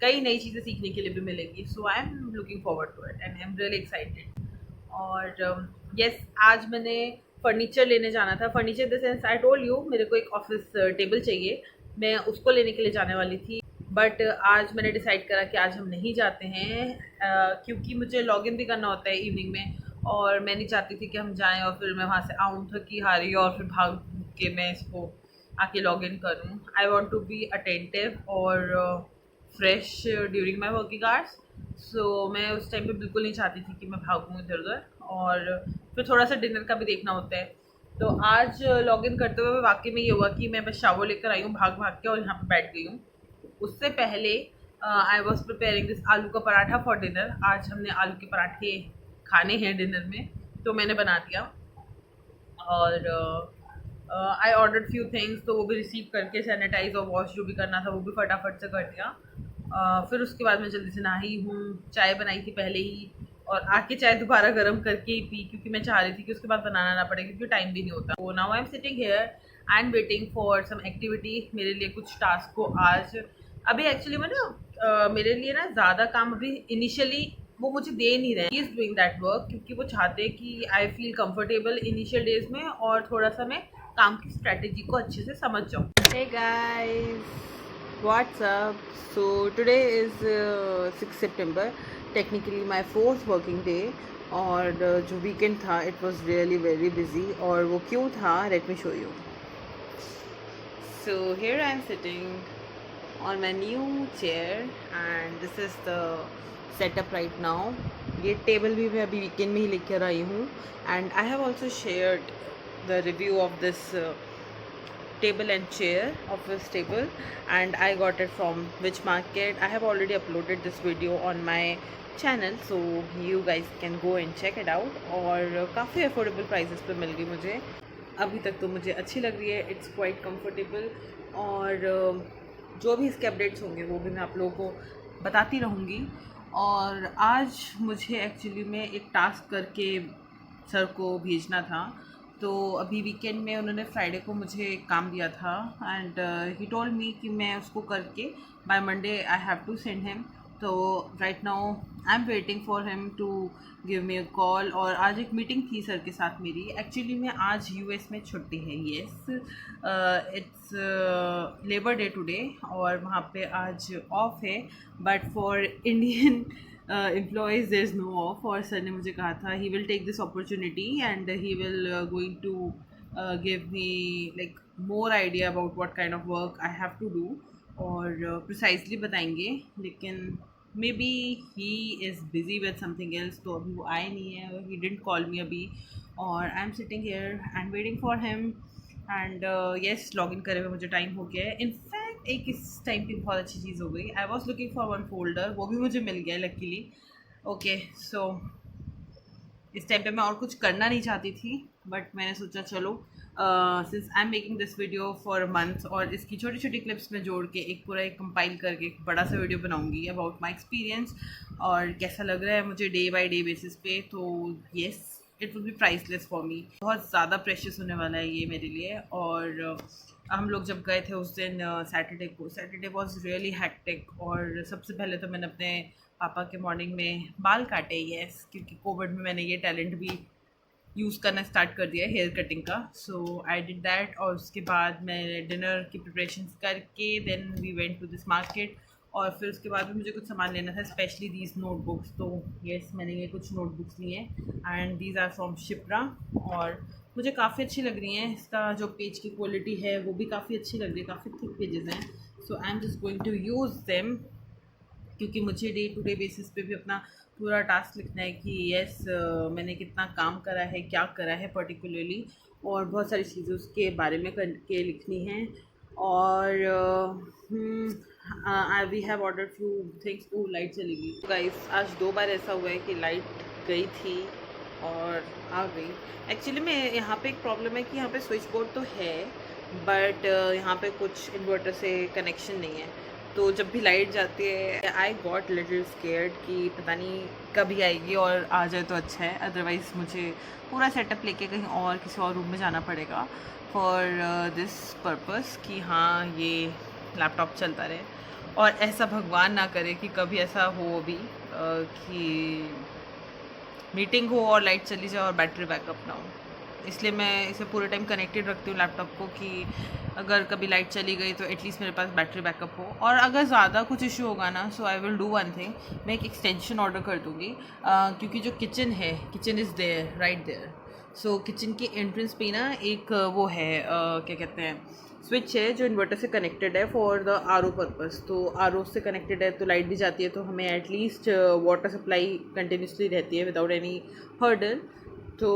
कई नई चीज़ें सीखने के लिए भी मिलेंगी। So I am looking forward to it and I am really excited. और येस, आज मैंने फर्नीचर लेने जाना था। Furniture in the sense I told you, मेरे को एक ऑफिस टेबल चाहिए, मैं उसको लेने के लिए जाने वाली थी। बट आज मैंने डिसाइड करा कि आज हम नहीं जाते हैं, क्योंकि मुझे लॉगिन भी करना होता है इवनिंग में और मैं नहीं चाहती थी कि हम जाएं और फिर मैं वहाँ से आऊँ थकी हारी और फिर भाग के मैं इसको आके लॉगिन करूँ। I want to be attentive और fresh during my working hours. So मैं उस टाइम पे बिल्कुल नहीं चाहती थी कि मैं भागूँ इधर उधर, और फिर थोड़ा सा डिनर का भी देखना होता है। तो आज लॉगिन करते हुए वाकई में ये हुआ कि मैं बस शावर लेकर आई हूँ भाग भाग के और यहाँ पे बैठ गई हूँ। उससे पहले आई वॉज प्रिपेयरिंग दिस आलू का पराठा फॉर डिनर। आज हमने आलू के पराठे खाने हैं डिनर में, तो मैंने बना दिया। और आई ऑर्डर फ्यू थिंग्स, तो वो भी रिसीव करके सैनिटाइज और वॉश जो भी करना था वो भी फटाफट से कर दिया। फिर उसके बाद मैं जल्दी से नहाई हूँ, चाय बनाई थी पहले ही और आके चाय दोबारा गर्म करके ही पी, क्योंकि मैं चाह रही थी कि उसके बाद बनाना ना पड़े क्योंकि टाइम भी नहीं होता। तो now I am sitting here and waiting for some activity. मेरे लिए कुछ टास्क को आज अभी एक्चुअली मैं ना मेरे लिए ना ज़्यादा काम अभी इनिशियली वो मुझे दे नहीं रहे। He is doing that work क्योंकि वो चाहते हैं कि I feel comfortable initial days में और थोड़ा सा मैं काम की स्ट्रेटेजी को अच्छे से समझ जाऊँ। Hey guys, What's up? So today is 6 September, technically my fourth working day. और जो वीकेंड था it was really very busy. और वो क्यों था, let me show you. So here I am sitting on my new chair and this is the setup right now. ये table भी मैं अभी वीकेंड में ही लेकर आई हूँ and I have also shared the review of this table and chair, office table, and I got it from which market. I have already uploaded this video on my channel, so you guys can go and check it out. और काफ़ी affordable prices पे मिल गई मुझे. अभी तक तो मुझे अच्छी लग रही है. It's quite comfortable. और जो भी इसके अपडेट्स होंगे वो भी मैं आप लोगों को बताती रहूँगी. और आज मुझे एक्चुअली में एक टास्क करके सर को भेजना था. तो अभी वीकेंड में उन्होंने फ्राइडे को मुझे काम दिया था एंड ही टोल्ड मी कि मैं उसको करके by Monday I have to send him. तो right now I am waiting for him to give me a call. और आज एक मीटिंग थी सर के साथ मेरी. एक्चुअली में आज यूएस में छुट्टी है. Yes, it's labour day today और वहाँ पे आज ऑफ है. But for Indian employees there's no off. और सर ने मुझे कहा था he will take this opportunity and he will going to give me like more idea about what kind of work I have to do और precisely बताएंगे. लेकिन maybe he is busy with something else तो अभी वो आए नहीं है. he didn't call me अभी और I am sitting here and waiting for him and yes log in करे हुए मुझे टाइम हो गया है. इनफैक्ट एक इस टाइम की बहुत अच्छी चीज़ हो गई. I was looking for one folder, वो भी मुझे मिल गया लकीली. ओके, सो इस टाइम पे मैं और कुछ करना नहीं चाहती थी बट मैंने सोचा चलो since I am making this video for months और इसकी छोटी छोटी क्लिप्स में जोड़ के एक पूरा एक कंपाइल करके एक बड़ा सा वीडियो बनाऊंगी अबाउट माई एक्सपीरियंस और कैसा लग रहा है मुझे डे बाई डे बेसिस पे. तो yes, it will be priceless for me. बहुत ज़्यादा प्रेशियस होने वाला है ये मेरे लिए. और हम लोग जब गए थे उस दिन सैटरडे को, सैटरडे वॉज रियली हैक्टिक. और सबसे पहले तो मैंने अपने पापा के मॉर्निंग में बाल काटे. येस, क्योंकि कोविड में मैंने ये टैलेंट भी यूज़ करना स्टार्ट कर दिया है हेयर कटिंग का. So I did that. और उसके बाद मैं डिनर की प्रिपरेशंस करके then we went to this market. और फिर उसके बाद भी मुझे कुछ सामान लेना था, स्पेशली दीज नोटबुक्स. तो येस, मैंने ये कुछ नोटबुक्स लिए and these are from Shipra और मुझे काफ़ी अच्छी लग रही हैं. इसका जो पेज की क्वालिटी है वो भी काफ़ी अच्छी लग रही है, काफ़ी थिक पेजेस हैं. So I am just going to use them क्योंकि मुझे डे टू डे बेसिस पे भी अपना पूरा टास्क लिखना है कि येस मैंने कितना काम करा है, क्या करा है पर्टिकुलरली, और बहुत सारी चीज़ें उसके बारे में करके लिखनी है. और we have order few things. Oh, light चली गई गाइस. आज 2 बार ऐसा हुआ है कि लाइट गई थी और आ गई. एक्चुअली में यहाँ पे एक प्रॉब्लम है कि यहाँ पे स्विच बोर्ड तो है बट यहाँ पे कुछ इन्वर्टर से कनेक्शन नहीं है. तो जब भी लाइट जाती है आई गॉट लिटिल स्केयर्ड कि पता नहीं कभी आएगी और आ जाए तो अच्छा है. अदरवाइज़ मुझे पूरा सेटअप लेके कहीं और किसी और रूम में जाना पड़ेगा फॉर दिस पर्पस कि हाँ ये लैपटॉप चलता रहे. और ऐसा भगवान ना करे कि कभी ऐसा हो भी कि मीटिंग हो और लाइट चली जाए और बैटरी बैकअप ना हो. इसलिए मैं इसे पूरे टाइम कनेक्टेड रखती हूँ लैपटॉप को कि अगर कभी लाइट चली गई तो एटलीस्ट मेरे पास बैटरी बैकअप हो. और अगर ज़्यादा कुछ इशू होगा ना so I will do one thing, मैं एक एक्सटेंशन ऑर्डर कर दूँगी क्योंकि जो किचन है, kitchen is there right there. So kitchen की एंट्रेंस पे ना एक वो है क्या कहते हैं स्विच है जो इन्वर्टर से कनेक्टेड है फॉर द आर पर्पज़. तो आर से कनेक्टेड है तो लाइट भी जाती है तो हमें एटलीस्ट वाटर सप्लाई कंटिन्यूसली रहती है विदाउट एनी हर्डल. तो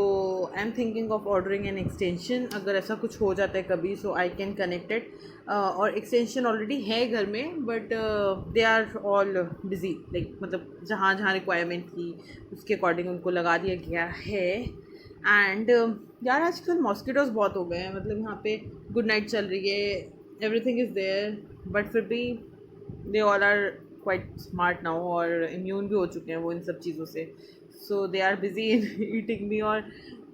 I am thinking of ordering an extension अगर ऐसा कुछ हो जाता है कभी सो आई कैन कनेक्टेड. और एक्सटेंशन ऑलरेडी है घर में but they are all busy like मतलब जहाँ जहाँ रिक्वायरमेंट थी उसके अकॉर्डिंग उनको लगा दिया गया है. एंड यार आजकल मॉस्किटोज़ बहुत हो गए हैं. मतलब यहाँ पे गुड नाइट चल रही है, एवरीथिंग इज़ देयर बट फिर भी they all are quite smart now और इम्यून भी हो चुके हैं वो इन सब चीज़ों से. So they are busy in eating me और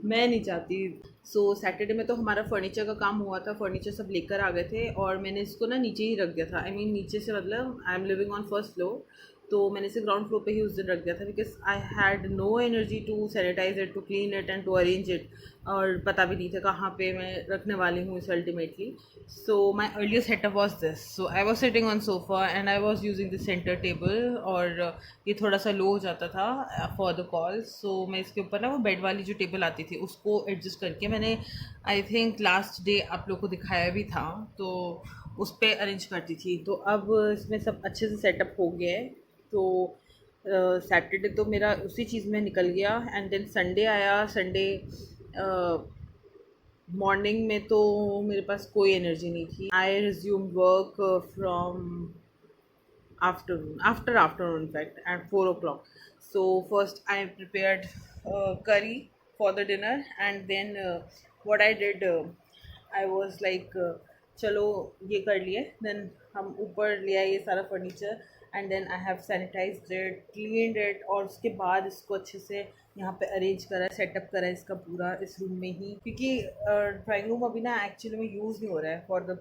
मैं नहीं चाहती. सो सैटरडे में तो हमारा फर्नीचर का काम हुआ था, फर्नीचर सब लेकर आ गए थे और मैंने इसको ना नीचे ही रख दिया था. आई मीन नीचे से मतलब I am living on first floor तो मैंने इसे ग्राउंड फ्लोर पे ही उस दिन रख दिया था because I had no energy to sanitise it, to clean it and to arrange it, और पता भी नहीं था कहाँ पे मैं रखने वाली हूँ इसे ultimately. So my earlier setup was this. So I was sitting on sofa and I was using the centre table, और ये थोड़ा सा लो हो जाता था फॉर द कॉल. सो मैं इसके ऊपर ना वो बेड वाली जो टेबल आती थी उसको एडजस्ट करके मैंने आई थिंक लास्ट डे आप लोग को दिखाया भी था, तो उस पर अरेंज करती थी. तो अब इसमें सब अच्छे से सेटअप हो गया है. तो सैटरडे तो मेरा उसी चीज़ में निकल गया, एंड देन संडे आया. संडे मॉर्निंग में तो मेरे पास कोई एनर्जी नहीं थी. I resume work from afternoon, in fact, at 4 o'clock. So first I prepared curry for the dinner, and then what I did, I was like चलो ये कर लिए. Then हम ऊपर ले आए ये सारा furniture, and then I have sanitised it, cleaned it, और उसके बाद इसको अच्छे से यहाँ पे अरेंज करा, सेटअप करा इसका पूरा इस रूम में ही, क्योंकि ड्राइंग रूम अभी ना एक्चुअली में यूज़ नहीं हो रहा है for the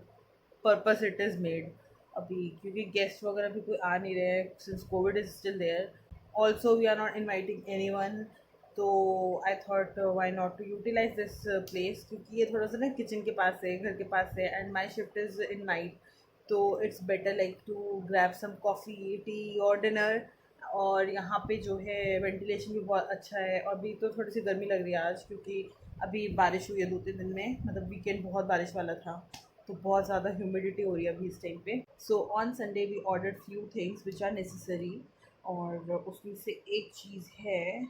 purpose it is made अभी, क्योंकि गेस्ट वगैरह भी कोई आ नहीं रहे हैं since Covid is still there. Also we are not inviting anyone. तो I thought why not to utilize this place, क्योंकि ये थोड़ा सा ना किचन के पास है, घर के पास है, and my shift is in night. तो it's better like to grab some coffee, tea और डिनर. और यहाँ पे जो है वेंटिलेशन भी बहुत अच्छा है. और अभी तो थोड़ी सी गर्मी लग रही है आज, क्योंकि अभी बारिश हुई है 2-3 दिन में, मतलब वीकेंड बहुत बारिश वाला था, तो बहुत ज़्यादा ह्यूमिडिटी हो रही है अभी इस टाइम पे. So on Sunday we order few things which are necessary, और उसमें से एक चीज़ है,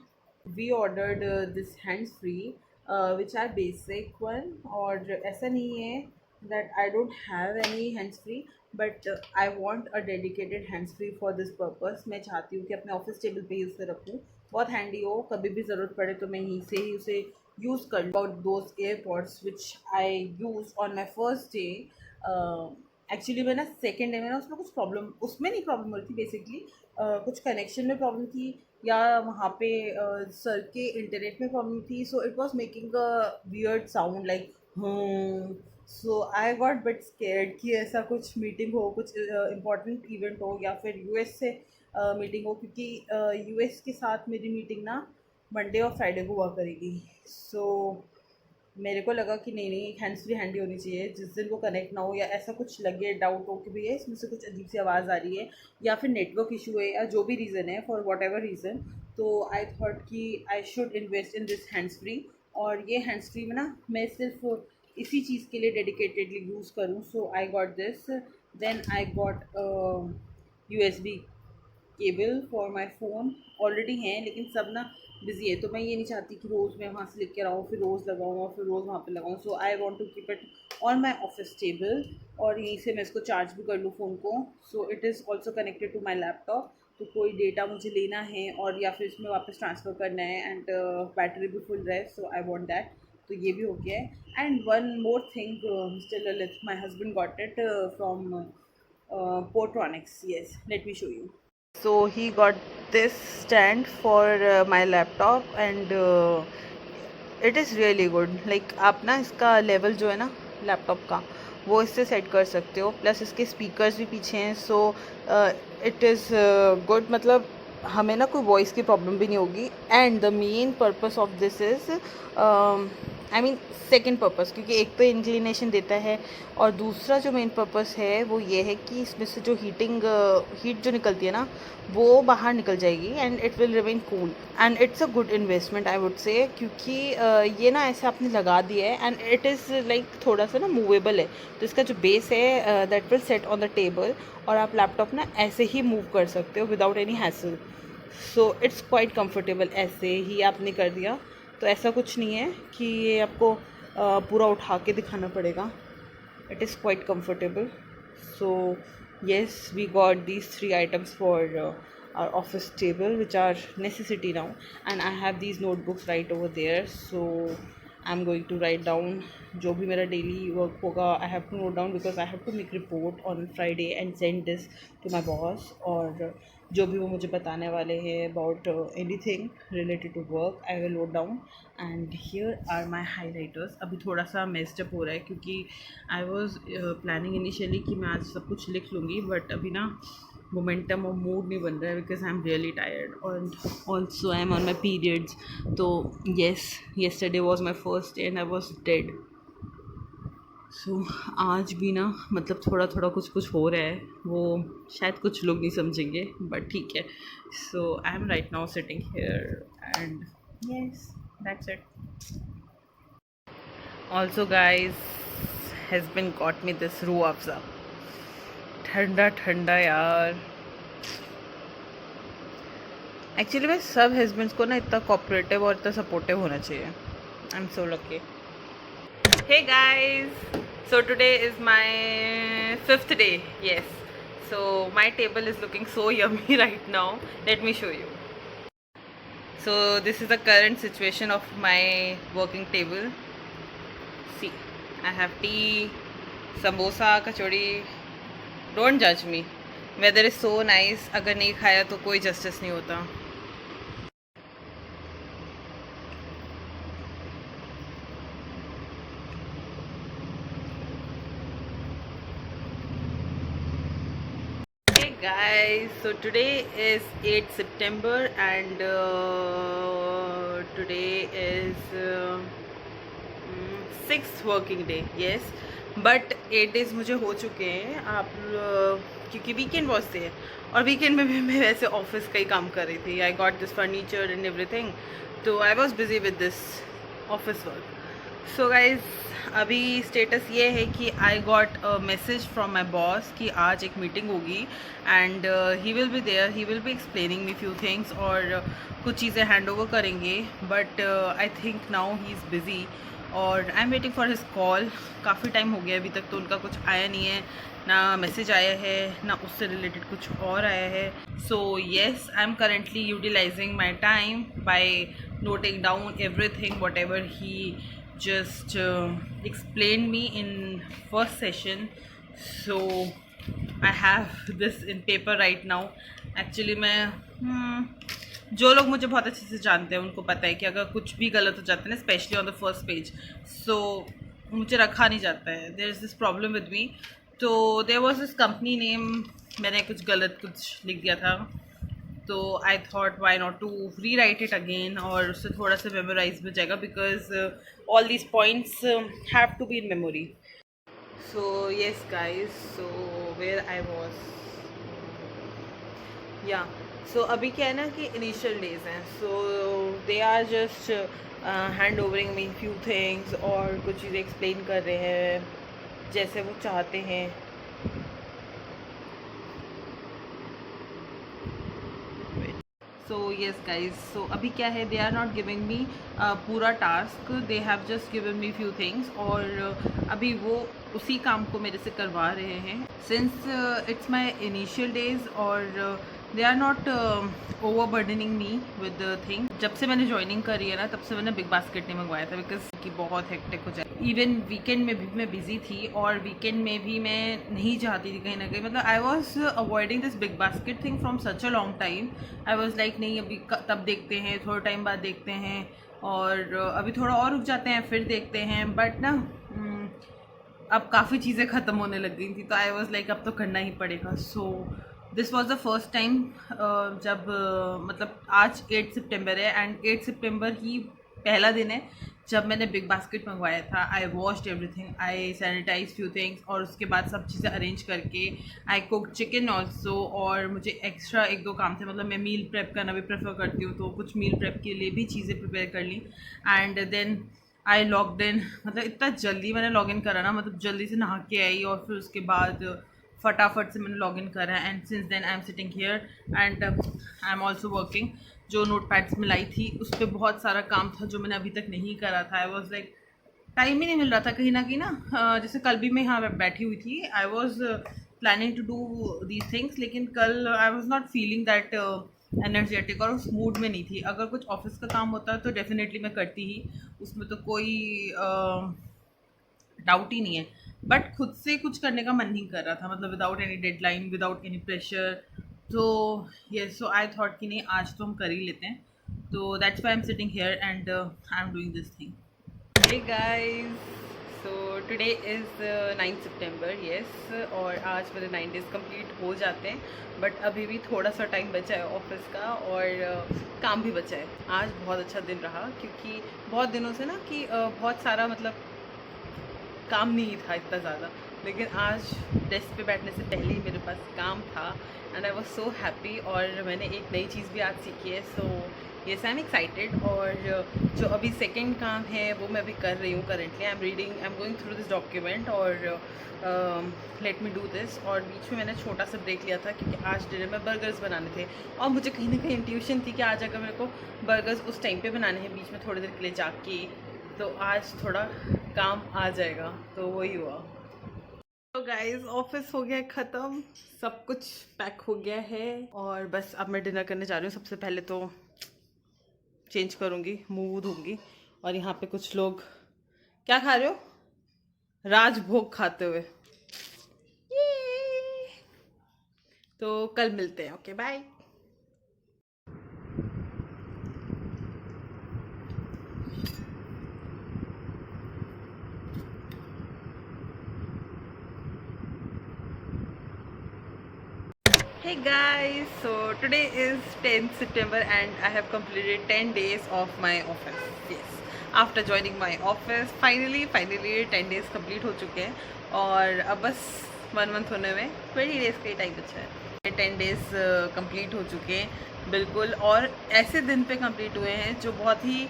we ordered this hands free which are basic one. और ऐसा नहीं है that I don't have any hands free, but I want a dedicated hands free for this purpose. मैं चाहती हूँ कि अपने ऑफिस टेबल पे ही उसे रखूँ, बहुत हैंडी हो, कभी भी ज़रूरत पड़े तो मैं यहीं से ही उसे यूज़ कर लूँ. About those AirPods which I use on my first day. Actually मैं ना सेकेंड डे में ना उसमें कुछ प्रॉब्लम, उसमें नहीं प्रॉब्लम हो रही थी बेसिकली, कुछ कनेक्शन में प्रॉब्लम थी, या वहाँ पे सर के इंटरनेट में प्रॉब्लम थी. So it was making a weird sound like. So I got but scared कि ऐसा कुछ मीटिंग हो, कुछ इम्पॉर्टेंट इवेंट हो, या फिर यूएस से मीटिंग हो, क्योंकि यूएस के साथ मेरी मीटिंग ना मंडे और फ्राइडे को हुआ करेगी. सो मेरे को लगा कि नहीं नहीं, हैंड्स फ्री हैंडी होनी चाहिए, जिस दिन वो कनेक्ट ना हो या ऐसा कुछ लगे, डाउट हो कि भैया इसमें से कुछ अजीब सी आवाज़ आ रही है, या फिर नेटवर्क इशू है, या जो भी रीज़न है, फॉर वॉट एवर रीज़न. तो आई थॉट कि I should invest in this hands free. और ये हैंड्स फ्री में ना मैं सिर्फ इसी चीज़ के लिए डेडिकेटेडली यूज़ करूँ. So I got this. Then I got USB cable for my phone. Already हैं लेकिन सब ना बिजी है, तो मैं ये नहीं चाहती कि रोज़ मैं वहाँ से लेकर आऊँ, फिर रोज़ लगाऊँ और फिर रोज़ वहाँ पे लगाऊँ. So I want to keep it on my office table, और यहीं से मैं इसको चार्ज भी कर लूँ फ़ोन को. So it is also connected to my laptop. तो कोई डेटा मुझे लेना है और या फिर इसमें वापस ट्रांसफ़र करना है, एंड बैटरी भी फुल रहे, सो आई वॉन्ट दैट. तो ये भी हो गया है. And one more thing, mister Lalit, my husband got it from Portronics. Yes, let me show you. So he got this stand for my laptop, and it is really good. Like आप ना इसका level जो है ना laptop का, वो इससे set कर सकते हो. प्लस इसके स्पीकर्स भी पीछे हैं. सो इट इज़ गुड. मतलब हमें ना कोई वॉइस की प्रॉब्लम भी नहीं होगी. And the main purpose of this is, I mean second purpose, क्योंकि एक तो इंक्लिनेशन देता है, और दूसरा जो मेन पर्पस है वो ये है कि इसमें से जो हीट जो निकलती है ना, वो बाहर निकल जाएगी, and it will remain cool. And it's a good investment I would say, क्योंकि ये ना ऐसे आपने लगा दिया है, एंड इट इज़ लाइक थोड़ा सा ना मूवेबल है. तो इसका जो बेस है that will set on the table, और आप लैपटॉप ना ऐसे ही मूव कर सकते हो without any hassle. So it's quite comfortable. ऐसे ही आपने कर दिया तो ऐसा कुछ नहीं है कि ये आपको पूरा उठा के दिखाना पड़ेगा. It is quite comfortable. So yes, we got these 3 items for our office table, which are necessity now, and I have these notebooks right over there. So I'm going to write down जो भी मेरा daily work होगा. I have to note down because I have to make report on Friday and send this to my boss. और जो भी वो मुझे बताने वाले हैं about anything related to work, I will note down. And here are my highlighters. अभी थोड़ा सा messed up हो रहा है, क्योंकि I was planning initially कि मैं आज सब कुछ लिख लूँगी, बट अभी ना मोमेंटम और मूड नहीं बन रहा है because I am really tired और also I am on my periods. तो yes, yesterday was my first day and I was dead. So आज भी ना मतलब थोड़ा थोड़ा कुछ कुछ हो रहा है, वो शायद कुछ लोग नहीं समझेंगे बट ठीक है. So I am right now sitting here and yes, that's it. Also guys has been got me this Rooh Afza. ठंडा ठंडा यार. एक्चुअली मैं सब हस्बैंड्स को ना इतना कोऑपरेटिव और इतना सपोर्टिव होना चाहिए. I am so lucky. Hey guys, so today is my 5th day. Yes, so my table is looking so yummy right now. Let me show you. So this is the current situation of my working table. See, I have tea, samosa, kachori. Don't judge me. Weather is so nice. अगर नहीं खाया तो कोई justice नहीं होता. Hey guys, so today is 8th September and today is 6th working day. Yes, but 8 days मुझे हो चुके हैं आप क्योंकि वीकेंड वॉज थे और वीकेंड में भी मैं वैसे ऑफिस का ही काम कर रही थी. I got this furniture and everything, तो I was busy with this office work. So guys अभी स्टेटस ये है कि I got a message from my boss कि आज एक मीटिंग होगी and he will be there, he will be explaining me few things और कुछ चीज़ें हैंड ओवर करेंगे. But I think now he is busy और I am waiting for his call. काफ़ी टाइम हो गया अभी तक तो उनका कुछ आया नहीं है, ना मैसेज आया है ना उससे रिलेटेड कुछ और आया है. So yes, I am currently utilising my time by noting down everything whatever he just explained me in first session. So I have this in paper right now. Actually मैं जो लोग मुझे बहुत अच्छे से जानते हैं उनको पता है कि अगर कुछ भी गलत हो जाता है ना, specially on the first page, so मुझे रखा नहीं जाता है. There is this problem with me. तो there was this company name, मैंने कुछ गलत कुछ लिख दिया था, तो I thought why not to rewrite it again और उससे थोड़ा सा मेमोराइज हो जाएगा because all these points have to be in memory. So yes guys, so where I was, या सो अभी क्या है ना कि इनिशियल डेज हैं, so they are just hand overing me few things और कुछ चीज़ें एक्सप्लेन कर रहे हैं जैसे वो चाहते हैं. सो येस गाइज, सो अभी क्या है, they are not giving me पूरा task, they have just given me few things और अभी वो उसी काम को मेरे से करवा रहे हैं since it's my initial days और they are not overburdening me with thing. जब से मैंने ज्वाइनिंग करी है ना तब से मैंने बिग बास्केट नहीं मंगवाया था बिकॉज कि बहुत हेक्टिक हो जाए. इवन वीकेंड में भी मैं बिजी थी और वीकेंड में भी मैं नहीं चाहती थी कहीं ना कहीं, मतलब I was avoiding this big basket thing from such a long time. I was like नहीं अभी तब देखते हैं, थोड़ा टाइम बाद देखते हैं और अभी थोड़ा और रुक जाते हैं फिर देखते हैं. बट ना अब काफ़ी चीज़ें ख़त्म होने लग गई थी तो आई वॉज लाइक अब तो करना ही पड़ेगा. So this was the first time जब मतलब आज 8 सितंबर है एंड 8 सितंबर ही पहला दिन है जब मैंने बिग बास्केट मंगवाया था. आई वॉश्ड एवरीथिंग, आई सैनिटाइज फ्यू थिंग्स और उसके बाद सब चीज़ें अरेंज करके आई कुक चिकन ऑल्सो. और मुझे एक्स्ट्रा एक दो काम थे, मतलब मैं मील प्रेप करना भी प्रेफर करती हूँ तो कुछ मील प्रेप के लिए भी चीज़ें प्रिपेयर कर ली. And then I logged in, मतलब इतना जल्दी मैंने लॉग इन करा ना, मतलब जल्दी से नहा के आई और फिर उसके बाद फटाफट से मैंने लॉग इन करा. And since then I am sitting here and I am also working. जो नोट पैड्स में लाई थी उस पर बहुत सारा काम था जो मैंने अभी तक नहीं करा था. आई वॉज लाइक टाइम ही नहीं मिल रहा था कहीं ना जैसे कल भी मैं यहाँ बैठी हुई थी, I was planning to do these things, लेकिन कल I was not feeling that energetic और उस मूड में नहीं थी. अगर कुछ ऑफिस का काम होता तो डेफिनेटली मैं करती ही, उसमें तो कोई डाउट ही नहीं है. बट खुद से कुछ करने का मन नहीं कर रहा था, मतलब without any deadline, without any pressure. तो ये सो आई थॉट कि नहीं आज तो हम कर ही लेते हैं. तो that's why I am sitting here and I am doing this thing. Hey guys, so today is 9 September yes, और आज मेरे 9 डेज़ कंप्लीट हो जाते हैं, बट अभी भी थोड़ा सा टाइम बचा है ऑफिस का, और काम भी बचा है। आज बहुत अच्छा दिन रहा क्योंकि बहुत दिनों से ना कि बहुत सारा मतलब काम नहीं था इतना ज़्यादा, लेकिन आज डेस्क पे बैठने से पहले ही मेरे पास काम था and I was so happy. और मैंने एक नई चीज़ भी आज सीखी है, so yes I am excited. और जो अभी सेकंड काम है वो मैं अभी कर रही हूँ currently. I am going through this document और लेट मी डू दिस। और बीच में मैंने छोटा सा ब्रेक लिया था क्योंकि आज डिनर में बर्गर्स बनाने थे, और मुझे कहीं ना कहीं इंट्यूशन थी कि आज अगर मेरे को बर्गर्स उस टाइम पे बनाने हैं बीच में थोड़ी देर के लिए जाके, तो आज थोड़ा काम आ जाएगा, तो वही हुआ। तो गाइस ऑफिस हो गया ख़त्म, सब कुछ पैक हो गया है, और बस अब मैं डिनर करने जा रही हूँ। सबसे पहले तो चेंज करूँगी, मुंह धोऊंगी। और यहाँ पे कुछ लोग क्या खा रहे हो? राजभोग खाते हुए। ये तो कल मिलते हैं, okay bye. Hey guys, so today is 10th September and I have completed 10 days of my office. Yes, after joining my office, finally 10 days complete हो चुके हैं, और अब बस 1 month होने में 20 days का ही टाइम बचा है। 10 days complete हो चुके हैं बिल्कुल, और ऐसे दिन पे complete हुए हैं जो बहुत ही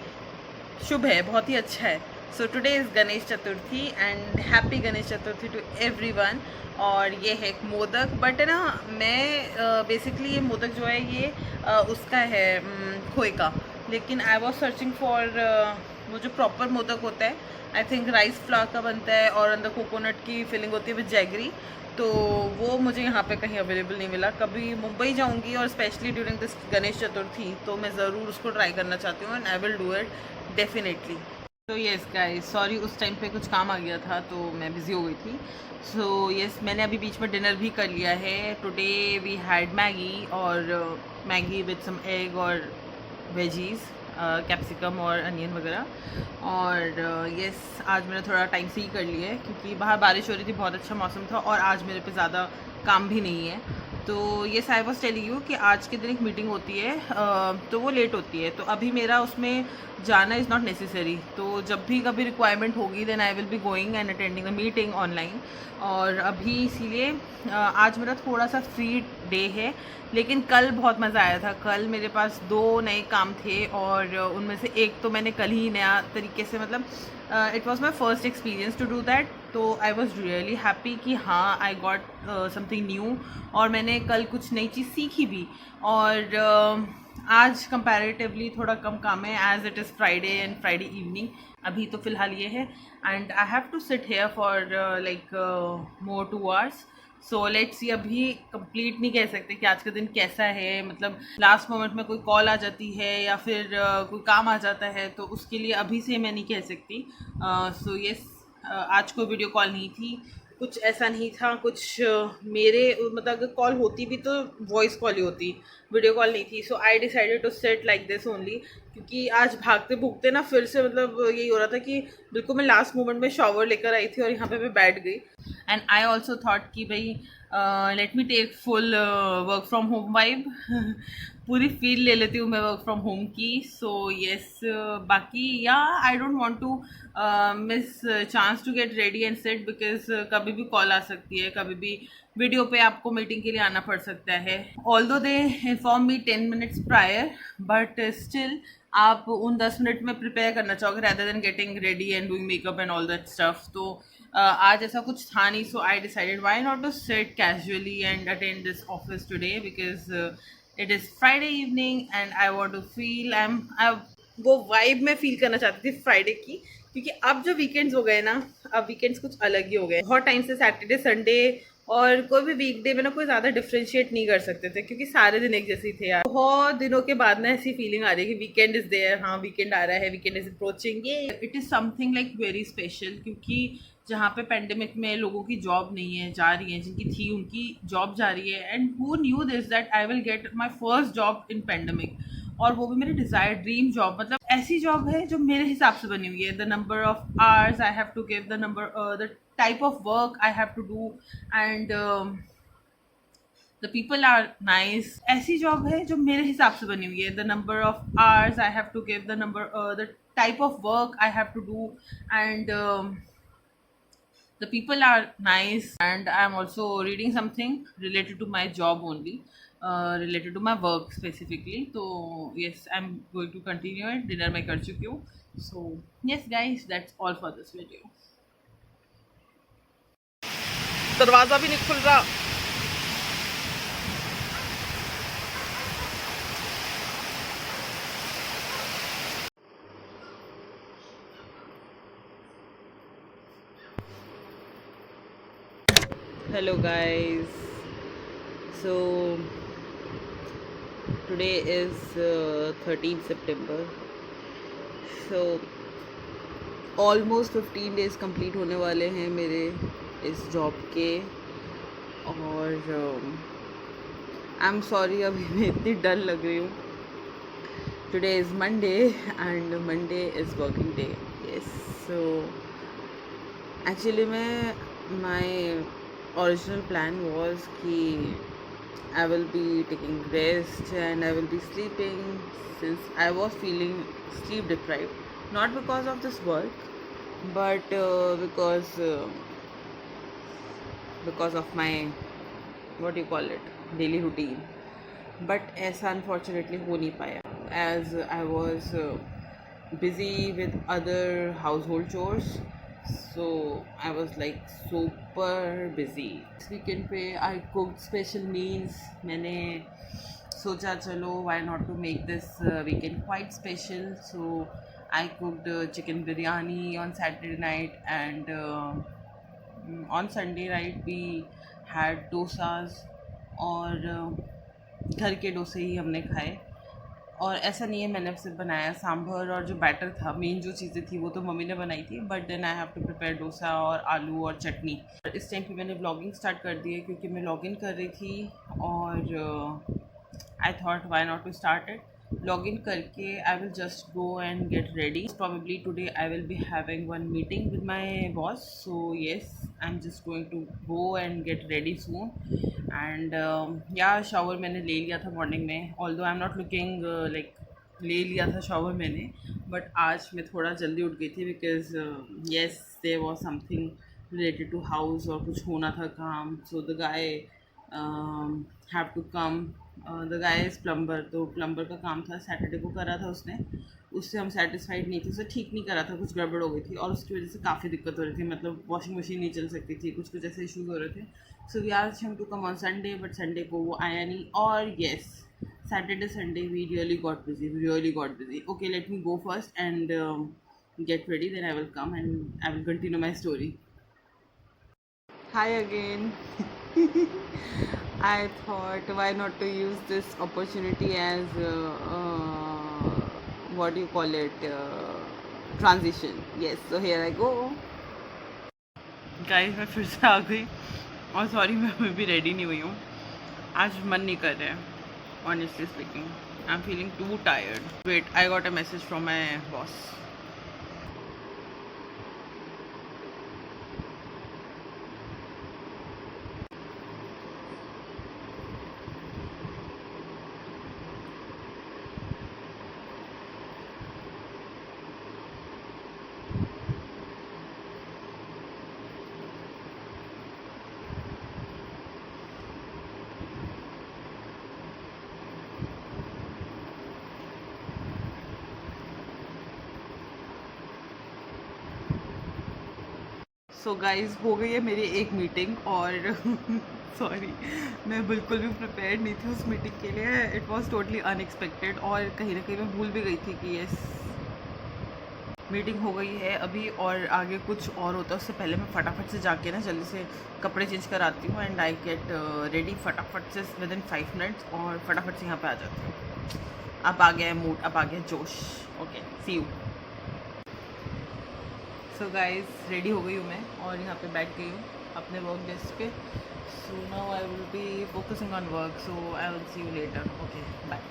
शुभ है, बहुत ही अच्छा है। So today is Ganesh Chaturthi and happy Ganesh Chaturthi to everyone. और ये है एक मोदक, बट ना मैं बेसिकली ये मोदक जो है ये उसका है खोए का, लेकिन आई वॉज सर्चिंग फॉर वो जो प्रॉपर मोदक होता है, आई थिंक राइस फ्लावर का बनता है और अंदर कोकोनट की फिलिंग होती है विद जैगरी, तो वो मुझे यहाँ पे कहीं अवेलेबल नहीं मिला। कभी मुंबई जाऊँगी और specially during this Ganesh Chaturthi तो मैं ज़रूर उसको ट्राई करना चाहती हूँ, and I will do it definitely. तो येस गाइस, सॉरी उस टाइम पे कुछ काम आ गया था तो मैं बिज़ी हो गई थी। सो येस, मैंने अभी बीच में डिनर भी कर लिया है। टुडे वी हैड मैगी, और मैगी विद सम एग और वेजीज़, कैप्सिकम और अनियन वगैरह। और येस, आज मैंने थोड़ा टाइम से ही कर लिया है क्योंकि बाहर बारिश हो रही थी, बहुत अच्छा मौसम था, और आज मेरे पे ज़्यादा काम भी नहीं है। तो ये आई वॉज टेलिंग यू कि आज के दिन एक मीटिंग होती है, तो वो लेट होती है, तो अभी मेरा उसमें जाना इज़ नॉट नेसेसरी। तो जब भी कभी रिक्वायरमेंट होगी then I will be going and attending a meeting online. और अभी इसीलिए आज मेरा थोड़ा सा फ्री डे है, लेकिन कल बहुत मज़ा आया था। कल मेरे पास 2 नए काम थे, और उनमें से एक तो मैंने कल ही नया तरीके से, मतलब it was my first experience to do that, तो आई वॉज रियली हैप्पी कि हाँ आई गॉट समथिंग न्यू, और मैंने कल कुछ नई चीज़ सीखी भी। और आज कंपैरेटिवली थोड़ा कम काम है as it is Friday and Friday evening. अभी तो फ़िलहाल ये है, and I have to sit here for like more 2 hours। So let's see, अभी कंप्लीट नहीं कह सकते कि आज का दिन कैसा है, मतलब लास्ट मोमेंट में कोई कॉल आ जाती है या फिर कोई काम आ जाता है, तो उसके लिए अभी से मैं नहीं कह सकती। सो येस, आज कोई वीडियो कॉल नहीं थी, कुछ ऐसा नहीं था, कुछ मेरे मतलब अगर कॉल होती भी तो वॉइस कॉल ही होती, वीडियो कॉल नहीं थी। So I decided to sit like this only, क्योंकि आज भागते भूगते ना फिर से मतलब यही हो रहा था कि बिल्कुल मैं लास्ट मोमेंट में शॉवर लेकर आई थी और यहाँ पे मैं बैठ गई। एंड आई ऑल्सो थॉट कि भाई let me take full work from home vibe पूरी फील ले लेती हूँ मैं वर्क फ्रॉम होम की। सो येस, बाकी या I don't want to miss chance to get ready and set, because कभी भी कॉल आ सकती है, कभी भी वीडियो पे आपको मीटिंग के लिए आना पड़ सकता है। Although they inform me 10 minutes prior, but still आप उन 10 मिनट में प्रिपेयर करना चाहोगे rather than getting ready and doing makeup and all that stuff. तो आज ऐसा कुछ था नहीं, so I decided why not to sit casually and attend this office today, because it is Friday evening and I want to feel वो vibe मैं feel करना चाहती थी फ्राइडे की, क्योंकि अब जो वीकेंड्स हो गए ना, अब वीकेंड्स कुछ अलग ही हो गए। बहुत टाइम से सैटरडे संडे और कोई भी वीकडे में ना कोई ज़्यादा डिफ्रेंशिएट नहीं कर सकते थे, क्योंकि सारे दिन एक जैसे ही थे यार। बहुत दिनों के बाद ना ऐसी फीलिंग आ रही है कि वीकेंड इज़ देयर, हाँ वीकेंड आ रहा है, वीकेंड इज अप्रोचिंग। ये it is something like very special, क्योंकि जहाँ पे पेंडेमिक में लोगों की जॉब नहीं है, जा रही है, जिनकी थी उनकी जॉब जा रही है, and who knew this that I will get my first job in pandemic. और वो भी मेरी डिजायर ड्रीम जॉब, मतलब ऐसी जॉब है जो मेरे हिसाब से बनी हुई है। The number of hours I have to give, the type of work I have to do, and the people are nice. ऐसी जॉब है जो मेरे हिसाब से बनी हुई है। The number of hours I have to give, the type of work I have to do, and the people are nice, and I am also reading something related to my job only, related to my work specifically. So yes, I'm going to continue it. Dinner मैं कर चुकी हूँ. So yes guys, that's all for this video. दरवाज़ा भी नहीं खुल रहा। Hello guys, so today is 13th September, so almost 15 days complete होने वाले हैं मेरे इस जॉब के। और आई एम सॉरी अभी मैं इतनी डल लग रही हूँ। Today is Monday and Monday is working day. Yes, so actually my original plan was कि I will be taking rest and I will be sleeping, since I was feeling sleep deprived, not because of this work but because of my, what do you call it, daily routine. But ऐसा unfortunately हो नहीं पाया, as I was busy with other household chores. So I was like super busy. This weekend पे I cooked special meals. मैंने सोचा चलो why not to make this weekend quite special. So I cooked chicken biryani on Saturday night, and on Sunday night we had dosas, और घर के डोसे ही हमने खाए। और ऐसा नहीं है मैंने सिर्फ बनाया, सांभर और जो बैटर था, मेन जो चीज़ें थी वो तो मम्मी ने बनाई थी, but then I have to prepare dosa और आलू और चटनी। इस टाइम पे मैंने व्लॉगिंग स्टार्ट कर दी है क्योंकि मैं लॉगिन कर रही थी, और I thought why not to start it. Login करके I will just go and get ready. Probably today I will be having one meeting with my boss, so yes I am just going to go and get ready soon. And yeah shower मैंने ले लिया था morning में, although I am not looking like, ले लिया था shower मैंने, but आज मैं थोड़ा जल्दी उठ गई थी because yes there was something related to house, और कुछ होना था काम। So the guy have to come, the guy is plumber, तो प्लम्बर का काम था, सैटरडे को करा था उसने, उससे हम सेटिस्फाइड नहीं थे, उसे ठीक नहीं करा था, कुछ गड़बड़ हो गई थी और उसकी वजह से काफ़ी दिक्कत हो रही थी, मतलब वॉशिंग मशीन नहीं चल सकती थी, कुछ कुछ ऐसे इशूज़ हो रहे थे। So we asked him to come on Sunday, but Sunday को वो आया नहीं। और yes, Saturday Sunday we really got busy. Okay, let me go first and get ready, then I will come and I will continue my story. Hi again. I thought why not to use this opportunity as what do you call it, transition. Yes, so here I go. Guys, मैं फिर से आ गई, और sorry मैं अभी भी ready नहीं हुई हूँ, आज मन नहीं कर रहा है honestly speaking. I'm feeling too tired. Wait, I got a message from my boss. So guys, हो गई है मेरी एक मीटिंग, और सॉरी मैं बिल्कुल भी प्रिपेयर्ड नहीं थी उस मीटिंग के लिए। इट वॉज टोटली अनएक्सपेक्टेड, और कहीं ना कहीं मैं भूल भी गई थी कि यस मीटिंग हो गई है अभी, और आगे कुछ और होता है। उससे पहले मैं फटाफट से जाके ना जल्दी से कपड़े चेंज कराती हूँ, एंड आई गेट रेडी फटाफट से विद इन 5 मिनट्स, और फटाफट से यहाँ पे आ जाती हूँ। अब आ गया है मूड, अब आ गया जोश। Okay, see you. So guys, ready हो गई हूँ मैं, और यहाँ पे बैठ गई हूँ अपने वर्क डेस्क पे। So now I will be focusing on work, so I will see you later. Okay, bye.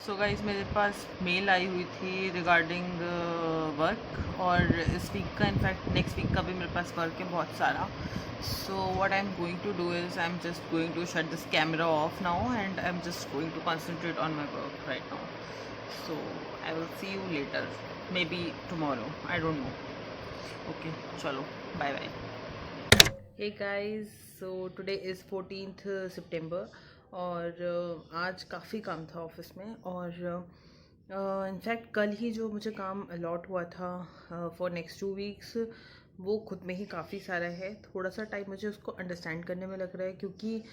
So guys मेरे पास मेल आई हुई थी रिगार्डिंग वर्क, और इस वीक का इनफैक्ट नेक्स्ट वीक का भी मेरे पास वर्क है बहुत सारा. So what I am going to do is I am just going to shut this camera off now and I am just going to concentrate on my work right now. So I will see you later, maybe tomorrow, I don't know. Okay चलो bye bye. Hey guys, so today is 14th September और आज काफ़ी काम था office में, और in fact कल ही जो मुझे काम अलॉट हुआ था फॉर नेक्स्ट 2 वीक्स वो खुद में ही काफ़ी सारा है. थोड़ा सा टाइम मुझे उसको अंडरस्टैंड करने में लग रहा है, क्योंकि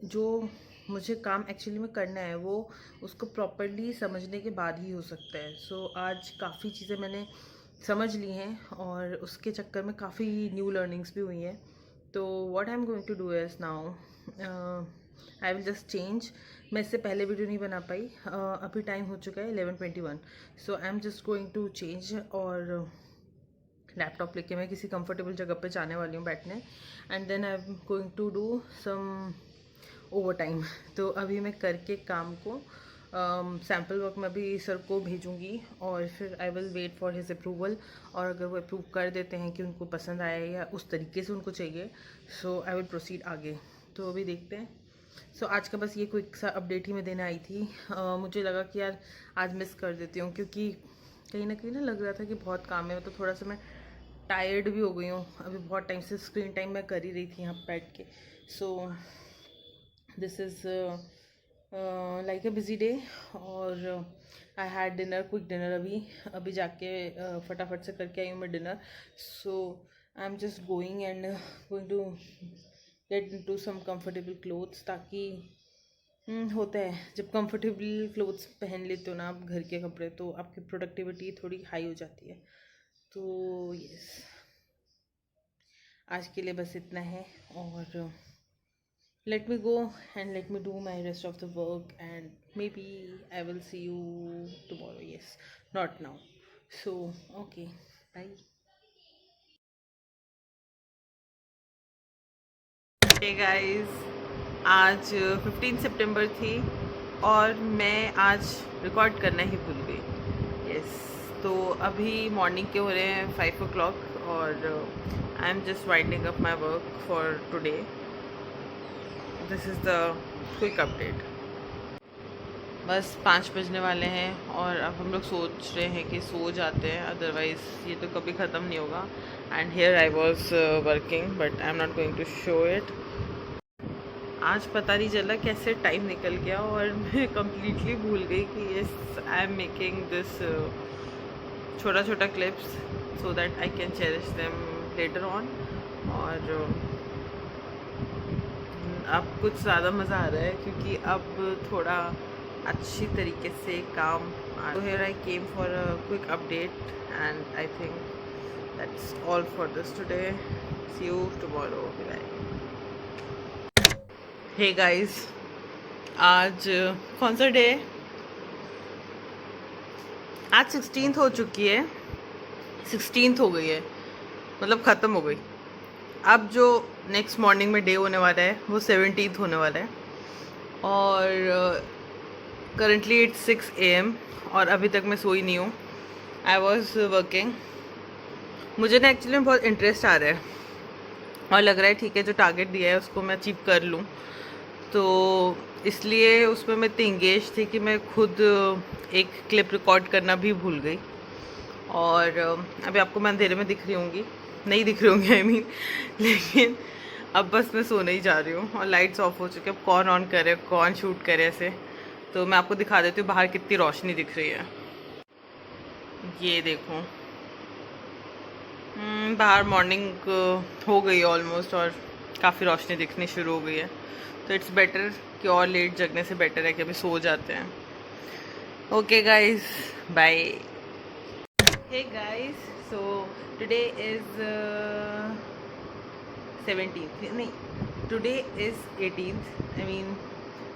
जो मुझे काम एक्चुअली में करना है वो उसको प्रॉपरली समझने के बाद ही हो सकता है. सो आज काफ़ी चीज़ें मैंने समझ ली हैं और उसके चक्कर में काफ़ी न्यू लर्निंग्स भी हुई हैं. तो what I am going to do is now I will just change. मैं इससे पहले वीडियो नहीं बना पाई, अभी टाइम हो चुका है 11:21. So I am just going to change और लैपटॉप लेके मैं किसी कंफर्टेबल जगह पे जाने वाली हूँ बैठने, and then I am going to do some overtime. तो अभी मैं करके काम को सैम्पल वर्क में भी सर को भेजूंगी और फिर I will wait for his approval. और अगर वो अप्रूव कर देते हैं कि उनको पसंद आया या उस तरीके से उनको चाहिए, सो आई विल प्रोसीड आगे. तो अभी देखते हैं. सो आज का बस ये क्विक सा अपडेट ही मैं देने आई थी. मुझे लगा कि यार आज मिस कर देती हूँ, क्योंकि कहीं ना लग रहा था कि बहुत काम है. तो थोड़ा सा मैं टायर्ड भी हो गई हूँ. अभी बहुत टाइम से स्क्रीन टाइम मैं कर ही रही थी यहाँ बैठ के. So this is like a busy day. और I had dinner, quick dinner. अभी जाके फटाफट से करके आई हूँ मैं dinner. So I am just going and going to get into some comfortable clothes, ताकि होता है जब कंफर्टेबल क्लोथ्स पहन लेते हो ना आप, घर के कपड़े, तो आपकी प्रोडक्टिविटी थोड़ी हाई हो जाती है. तो यस, आज के लिए बस इतना है. और let me go and let me do my rest of the work, and maybe I will see you tomorrow. Yes, not now. So okay, bye. Hey guys, आज 15 सितंबर थी और मैं आज रिकॉर्ड करना ही भूल गई. यस, तो अभी मॉर्निंग के हो रहे हैं 5 o'clock और I am just winding up my work for today. This is the quick update. बस 5 बजने वाले हैं और अब हम लोग सोच रहे हैं कि सो जाते हैं, अदरवाइज़ ये तो कभी ख़त्म नहीं होगा. And here I was working but I am not going to show it. आज पता नहीं चला कैसे टाइम निकल गया और मैं कम्प्लीटली भूल गई कि yes I am making this छोटा छोटा clips so that I can cherish them later on. और अब कुछ ज़्यादा मज़ा आ रहा है क्योंकि अब थोड़ा अच्छी तरीके से काम. So here I came for a quick update and I think that's all for this today. See you tomorrow. Bye. Hey guys, आज कौन सा डे है? आज 16th हो चुकी है. 16th हो गई है, मतलब ख़त्म हो गई. अब जो नेक्स्ट मॉर्निंग में डे होने वाला है वो 17th होने वाला है. और करंटली इट्स 6 AM और अभी तक मैं सोई नहीं हूँ. आई वॉज वर्किंग. मुझे ना एक्चुअली में बहुत इंटरेस्ट आ रहा है और लग रहा है ठीक है जो टारगेट दिया है उसको मैं अचीव कर लूँ. तो इसलिए उसमें मैं इतनी इंगेज थी कि मैं खुद एक क्लिप रिकॉर्ड करना भी भूल गई. और अभी आपको मैं अंधेरे में दिख रही होंगी, नहीं दिख रही होंगी आई मीन, लेकिन अब बस मैं सोने ही जा रही हूँ और लाइट्स ऑफ हो चुके. अब कौन ऑन करे, कौन शूट करे ऐसे. तो मैं आपको दिखा देती हूँ बाहर कितनी रोशनी दिख रही है. ये देखो, बाहर मॉर्निंग हो गई ऑलमोस्ट और काफ़ी रोशनी दिखनी शुरू हो गई है. तो इट्स बेटर कि और लेट जगने से बेटर है कि अभी सो जाते हैं. Okay guys, bye. Hey guys, so today is 17th, नहीं today is 18th. I mean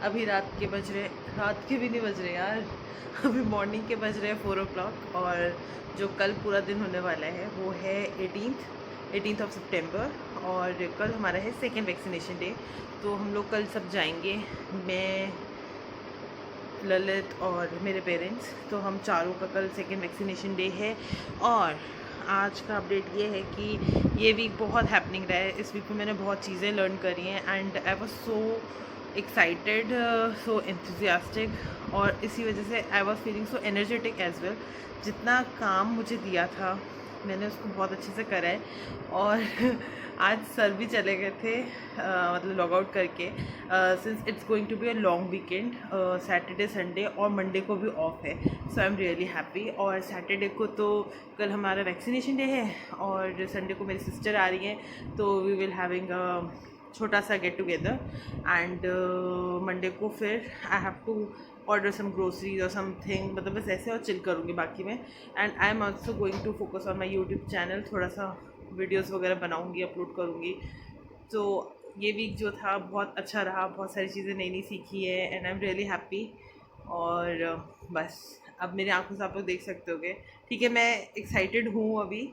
अभी रात के भी नहीं बज रहे यार, अभी मॉर्निंग के बज रहे हैं 4 o'clock. और जो कल पूरा दिन होने वाला है वो है 18th ऑफ सितंबर. और कल हमारा है 2nd वैक्सीनेशन डे. तो हम लोग कल सब जाएंगे. मैं ललित और मेरे पेरेंट्स। तो हम चारों का कल सेकेंड वैक्सीनेशन डे है। और आज का अपडेट ये है कि ये वीक बहुत हैपनिंग रहा है। इस वीक में मैंने बहुत चीज़ें लर्न करी हैं and I was so excited, so enthusiastic, और इसी वजह से I was feeling so energetic as well. जितना काम मुझे दिया था मैंने उसको बहुत अच्छे से करा है। और आज सर भी चले गए थे, मतलब लॉग आउट करके, since it's going to be a long weekend. Saturday Sunday और मंडे को भी ऑफ है, so I am really happy. और सैटरडे को तो कल हमारा वैक्सीनेशन डे है और संडे को मेरी सिस्टर आ रही हैं, तो वी विल हैविंग छोटा सा गेट टुगेदर। एंड मंडे को फिर I have to order some groceries और समथिंग, मतलब बस ऐसे और चिल करूँगी बाकी में। And I am also going to focus on my YouTube channel, थोड़ा सा वीडियोज़ वगैरह बनाऊँगी, अपलोड करूँगी। तो ये वीक जो था बहुत अच्छा रहा, बहुत सारी चीज़ें नई नई सीखी है and I am really happy. और बस अब मेरी आंखों से आप लोग देख सकते होगे, ठीक है, मैं एक्साइटेड हूँ अभी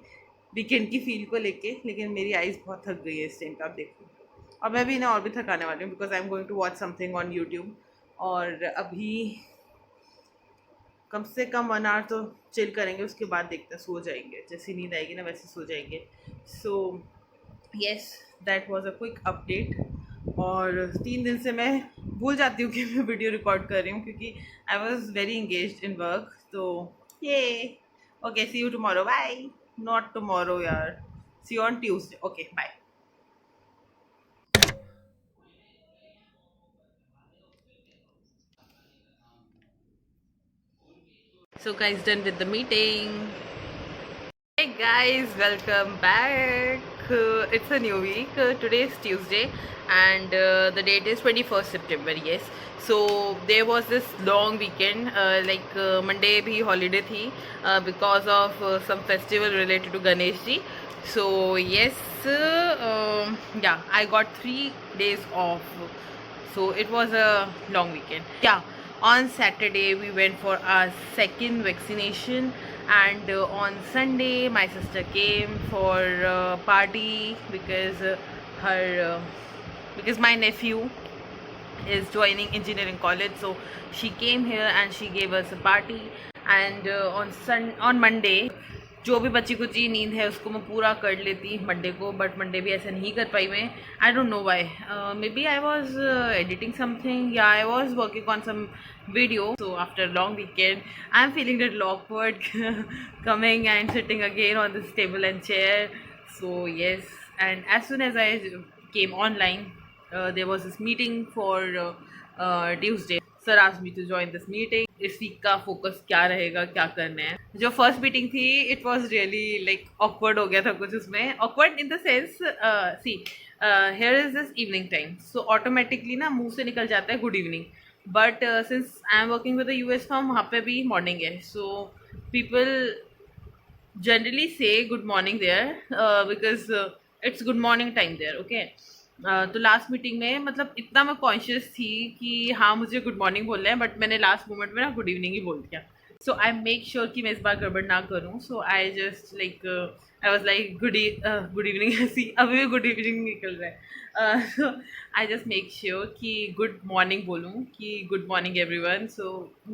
वीकेंड की फील को लेके, लेकिन मेरी आइज़ बहुत थक गई है इस टाइम पे, आप देखो। और मैं भी ना और भी थकाने वाली हूँ because I am going to watch something on YouTube. और अभी कम से कम 1 आवर तो चिल करेंगे, उसके बाद देखते हैं, सो जाएंगे, जैसी नींद आएगी ना वैसे सो जाएंगे। So yes, that was a quick update. और 3 दिन से मैं भूल जाती हूँ कि मैं वीडियो रिकॉर्ड कर रही हूँ क्योंकि I was very engaged in work. तो ये okay, see you tomorrow, bye. Not tomorrow यार, see you on Tuesday, okay bye. So guys, done with the meeting. Hey guys, welcome back. It's a new week. Today is Tuesday and the date is 21st September. Yes. So there was this long weekend, Monday bhi holiday thi because of some festival related to Ganesh ji. So yes, yeah, I got 3 days off. So it was a long weekend. Yeah, on Saturday we went for our second vaccination, and on Sunday my sister came for party because because my nephew is joining engineering college, so she came here and she gave us a party. And on Monday जो भी बची कुची नींद है उसको मैं पूरा कर लेती मंडे को, बट मंडे भी ऐसा नहीं कर पाई मैं। I don't know why, maybe I was editing something या I was working on some video. So after a long weekend I'm feeling a little awkward coming and sitting again on this table and chair. So yes, and as soon as I came online, there was this meeting for Tuesday. Sir asked me to join this meeting. इस week का focus क्या रहेगा, क्या करना है। जो first meeting थी it was really like awkward हो गया था कुछ उसमें, awkward in the sense, see here is this evening time, so automatically ना मुंह से निकल जाता है good evening, but since I am working with the US firm, वहाँ पे भी मॉर्निंग है, so people generally say good morning there because it's good morning time there, okay. तो लास्ट मीटिंग में मतलब इतना मैं कॉन्शियस थी कि हाँ मुझे गुड मॉर्निंग बोलना है, बट मैंने लास्ट मोमेंट में ना गुड इवनिंग ही बोल दिया। सो आई मेक श्योर कि मैं इस बार गड़बड़ ना करूँ, so I just like I was like good evening ऐसी, अभी भी गुड इवनिंग निकल रहा है। So I just make sure कि गुड मॉर्निंग बोलूँ कि good morning everyone. So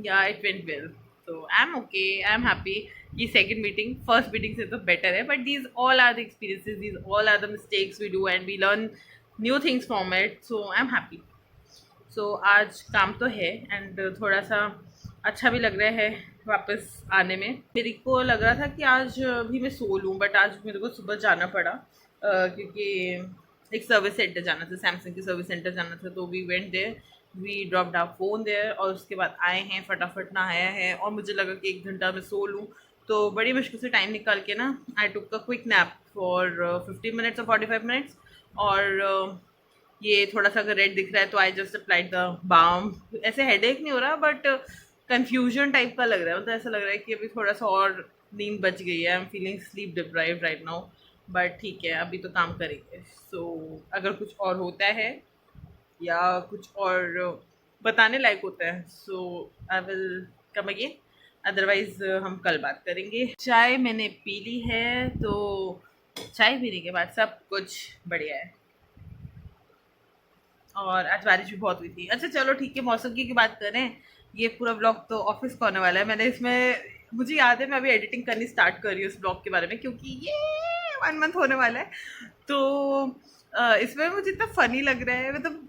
yeah it went well, so I'm okay, I'm happy. ये second meeting first meeting से तो better है, but these all are the experiences, these all are the mistakes we do and we learn new things from it, so I'm happy. So आज काम तो है and थोड़ा सा अच्छा भी लग रहा है वापस आने में। मेरे को लग रहा था कि आज भी मैं सो लूँ, बट आज मेरे को सुबह जाना पड़ा क्योंकि एक सर्विस सेंटर जाना था, सैमसंग की सर्विस सेंटर जाना था, तो we went there, we dropped our phone there और उसके बाद आए हैं, फटाफट नहाया है और मुझे लगा कि 1 घंटा मैं सो लूँ, तो बड़ी मुश्किल से टाइम निकाल के ना I took a quick nap for 50 minutes और 45 मिनट्स। और ये थोड़ा सा अगर रेड दिख रहा है तो I just applied the balm. ऐसे हेडेक नहीं हो रहा बट कन्फ्यूजन टाइप का लग रहा है, मतलब ऐसा लग रहा है कि अभी थोड़ा सा और नींद बच गई है, आई am feeling sleep deprived right now, but ठीक है अभी तो काम करेंगे। सो अगर कुछ और होता है या कुछ और बताने लायक होता है so I will come again, otherwise हम कल बात करेंगे। चाय मैंने पी ली है, तो चाय पीने के बाद सब कुछ बढ़िया है। और आज बारिश भी बहुत हुई थी। अच्छा चलो ठीक है, मौसम की बात करें ये पूरा ब्लॉग तो ऑफिस का होने वाला है। मैंने इसमें, मुझे याद है मैं अभी एडिटिंग करनी स्टार्ट कर रही हूँ इस ब्लॉग के बारे में, क्योंकि ये 1 मंथ होने वाला है। तो इसमें मुझे इतना फनी लग रहा है, मतलब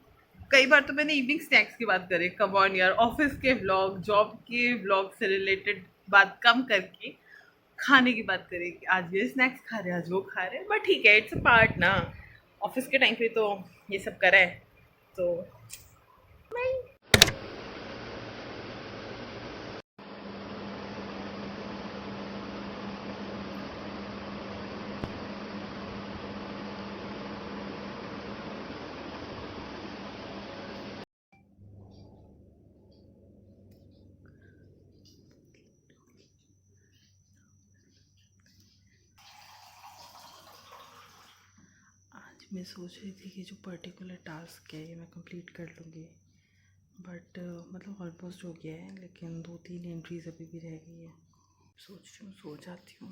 कई बार तो मैंने इवनिंग स्नैक्स की बात करी, कम ऑन यार, ऑफिस के व्लॉग, जॉब के व्लॉग से रिलेटेड बात कम करके खाने की बात करें कि आज ये स्नैक्स खा रहे हैं, आज वो खा रहे हैं, बट ठीक है, इट्स अ पार्ट ना, ऑफिस के टाइम पे तो ये सब करा है तो। आज मैं सोच रही थी कि जो पर्टिकुलर टास्क है ये मैं कंप्लीट कर लूँगी, बट मतलब ऑलमोस्ट हो गया है, लेकिन 2-3 एंट्रीज अभी भी रह गई है। सोच रही हूँ सो जाती हूँ,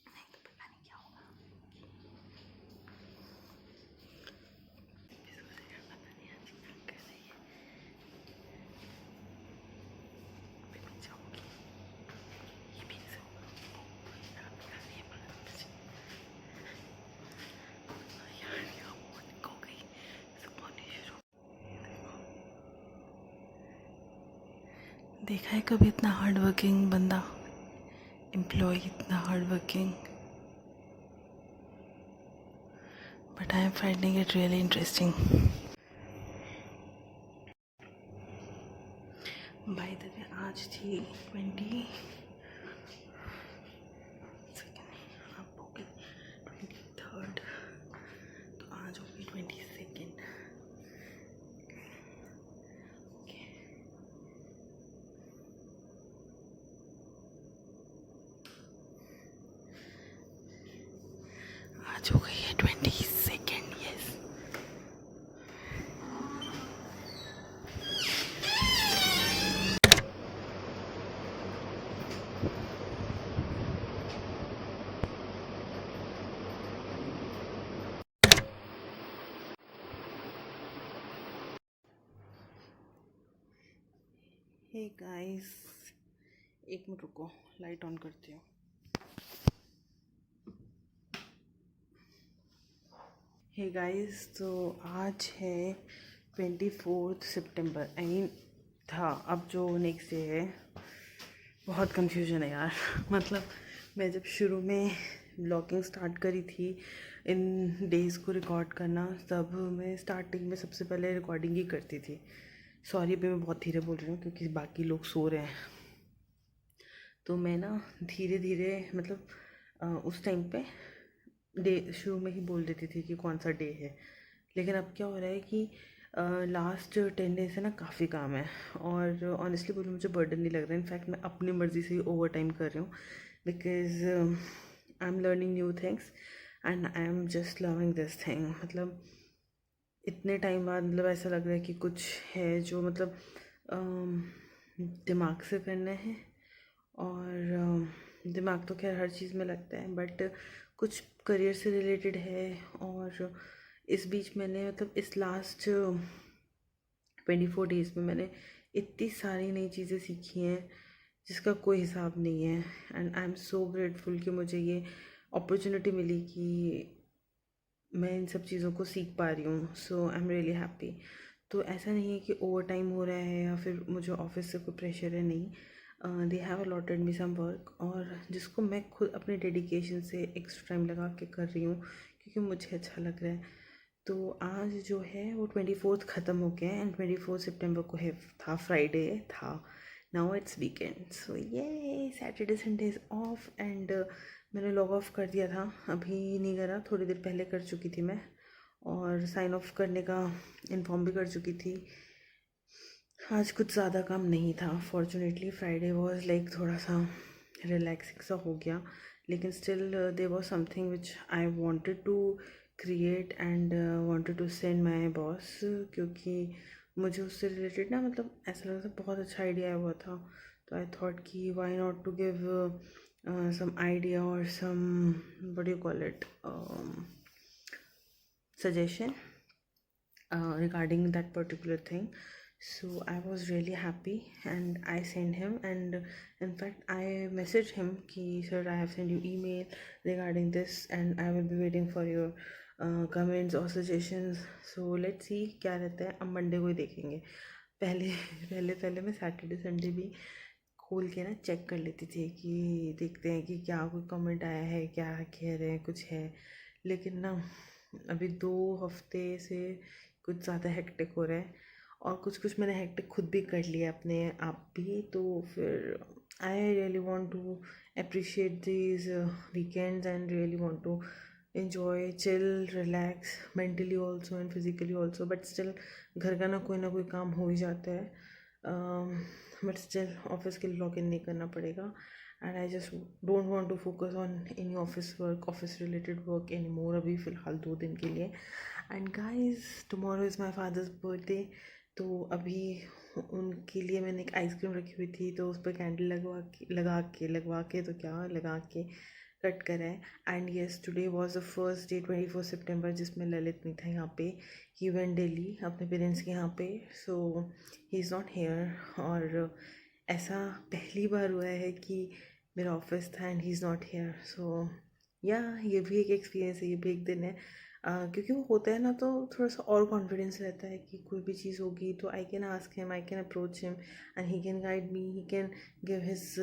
नहीं तो पता नहीं क्या होगा। अभी सो जाएगा, पता नहीं आज क्या कर रही है। अभी मैं जाऊँगी, ये भी नहीं सोगा। रात का नहीं है, यार यहाँ मॉर्निंग हो गई, सुबह होनी शुरू। देखा है कभी इतना हार्ड वर्किंग बंदा, एम्प्लॉय इतना hard working, but I am finding it really interesting. By the way आज थी 20 सेकेंड, अब हो गई 23rd, तो आज होगी 22nd। ओके, आज हो गई है 22nd, यस। हे गाइस, एक मिनट रुको, लाइट ऑन करती हूँ। हे गाइस, तो आज है 24 सितंबर, आई मीन था, अब जो नेक्स्ट डे है, बहुत कंफ्यूजन है यार। मतलब मैं जब शुरू में ब्लॉगिंग स्टार्ट करी थी, इन डेज़ को रिकॉर्ड करना, तब मैं स्टार्टिंग में सबसे पहले रिकॉर्डिंग ही करती थी। सॉरी अभी मैं बहुत धीरे बोल रही हूँ क्योंकि बाकी लोग सो रहे हैं। तो मैं ना धीरे धीरे, मतलब उस टाइम पे डे शुरू में ही बोल देती थी कि कौन सा डे है। लेकिन अब क्या हो रहा है कि लास्ट 10 डेज से ना काफ़ी काम है, और ऑनेस्टली बोलूँ मुझे बर्डन नहीं लग रहा है। इनफैक्ट मैं अपनी मर्ज़ी से ही ओवर टाइम कर रही हूँ, because I am learning new things and I am just loving this thing. मतलब इतने टाइम बाद मतलब ऐसा लग रहा है कि कुछ है जो मतलब दिमाग से करना है, और दिमाग तो खैर हर चीज़ में लगता है, बट कुछ करियर से रिलेटेड है। और इस बीच मैंने, मतलब इस लास्ट 24 डेज़ में मैंने इतनी सारी नई चीज़ें सीखी हैं जिसका कोई हिसाब नहीं है, and I am so grateful कि मुझे ये अपॉर्चुनिटी मिली कि मैं इन सब चीज़ों को सीख पा रही हूँ। So I am really happy. तो ऐसा नहीं है कि ओवर टाइम हो रहा है या फिर मुझे ऑफिस से कोई प्रेशर है, नहीं। They have allotted me some work, और जिसको मैं खुद अपने डेडिकेशन से एक्स्ट्रा टाइम लगा के कर रही हूँ क्योंकि मुझे अच्छा लग रहा है। तो आज जो है वो 24th ख़त्म हो गया है, एंड 24 सितंबर को है, था फ्राइडे था। नाउ इट्स वीकेंड, सो ये Saturday Sunday is of, and मैंने लॉग ऑफ कर दिया था, अभी नहीं करा, थोड़ी देर पहले कर चुकी थी मैं, और साइन ऑफ करने का इन्फॉर्म भी कर चुकी थी। आज कुछ ज़्यादा काम नहीं था, फॉर्चुनेटली फ्राइडे वॉज लाइक थोड़ा सा रिलैक्सिंग सा हो गया, लेकिन still there was something which I wanted to create and wanted to send my boss, क्योंकि मुझे उससे रिलेटेड ना, मतलब ऐसा लगा था बहुत अच्छा आइडिया आया हुआ था। तो आई थॉट कि why not to give some idea or some, what do you call it, suggestion regarding that particular thing. So I was really happy and I sent him, and in fact I messaged him कि sir I have sent you email regarding this and I will be waiting for your comments or suggestions. So let's see क्या रहता है, अब Monday को ही देखेंगे. पहले पहले मैं सैटरडे संडे भी खोल के ना चेक कर लेती थी कि देखते हैं कि क्या कोई कमेंट आया है, क्या कह रहे हैं, कुछ है. लेकिन ना अभी 2 हफ्ते से कुछ ज़्यादा हेक्टिक हो रहा है और कुछ कुछ मैंने हेक्टिक खुद भी कर लिया अपने आप भी. तो फिर I really want to appreciate these weekends and really want to enjoy chill relax mentally also and physically also, but still घर का ना कोई काम हो ही जाता है. बट स्टिल ऑफिस के लिए लॉग इन नहीं करना पड़ेगा and I just don't want to focus on any office related work any more अभी फ़िलहाल 2 दिन के लिए. And guys tomorrow is my father's birthday. तो अभी उनके लिए मैंने एक आइसक्रीम रखी हुई थी, तो उस पर कैंडल लगवा के तो क्या लगा के कट करा है. And yes today was the first day 24 सितंबर जिसमें ललित नहीं था यहाँ पे. ही वेंट दिल्ली अपने पेरेंट्स के यहाँ पे, सो ही इज़ नॉट हेयर. और ऐसा पहली बार हुआ है कि मेरा ऑफिस था and he is not here. So yeah ये भी एक एक्सपीरियंस है, ये भी एक दिन है. क्योंकि वो होता है ना तो थोड़ा सा और कॉन्फिडेंस रहता है कि कोई भी चीज़ होगी तो I can ask him, I can approach him and he can guide me, he can give his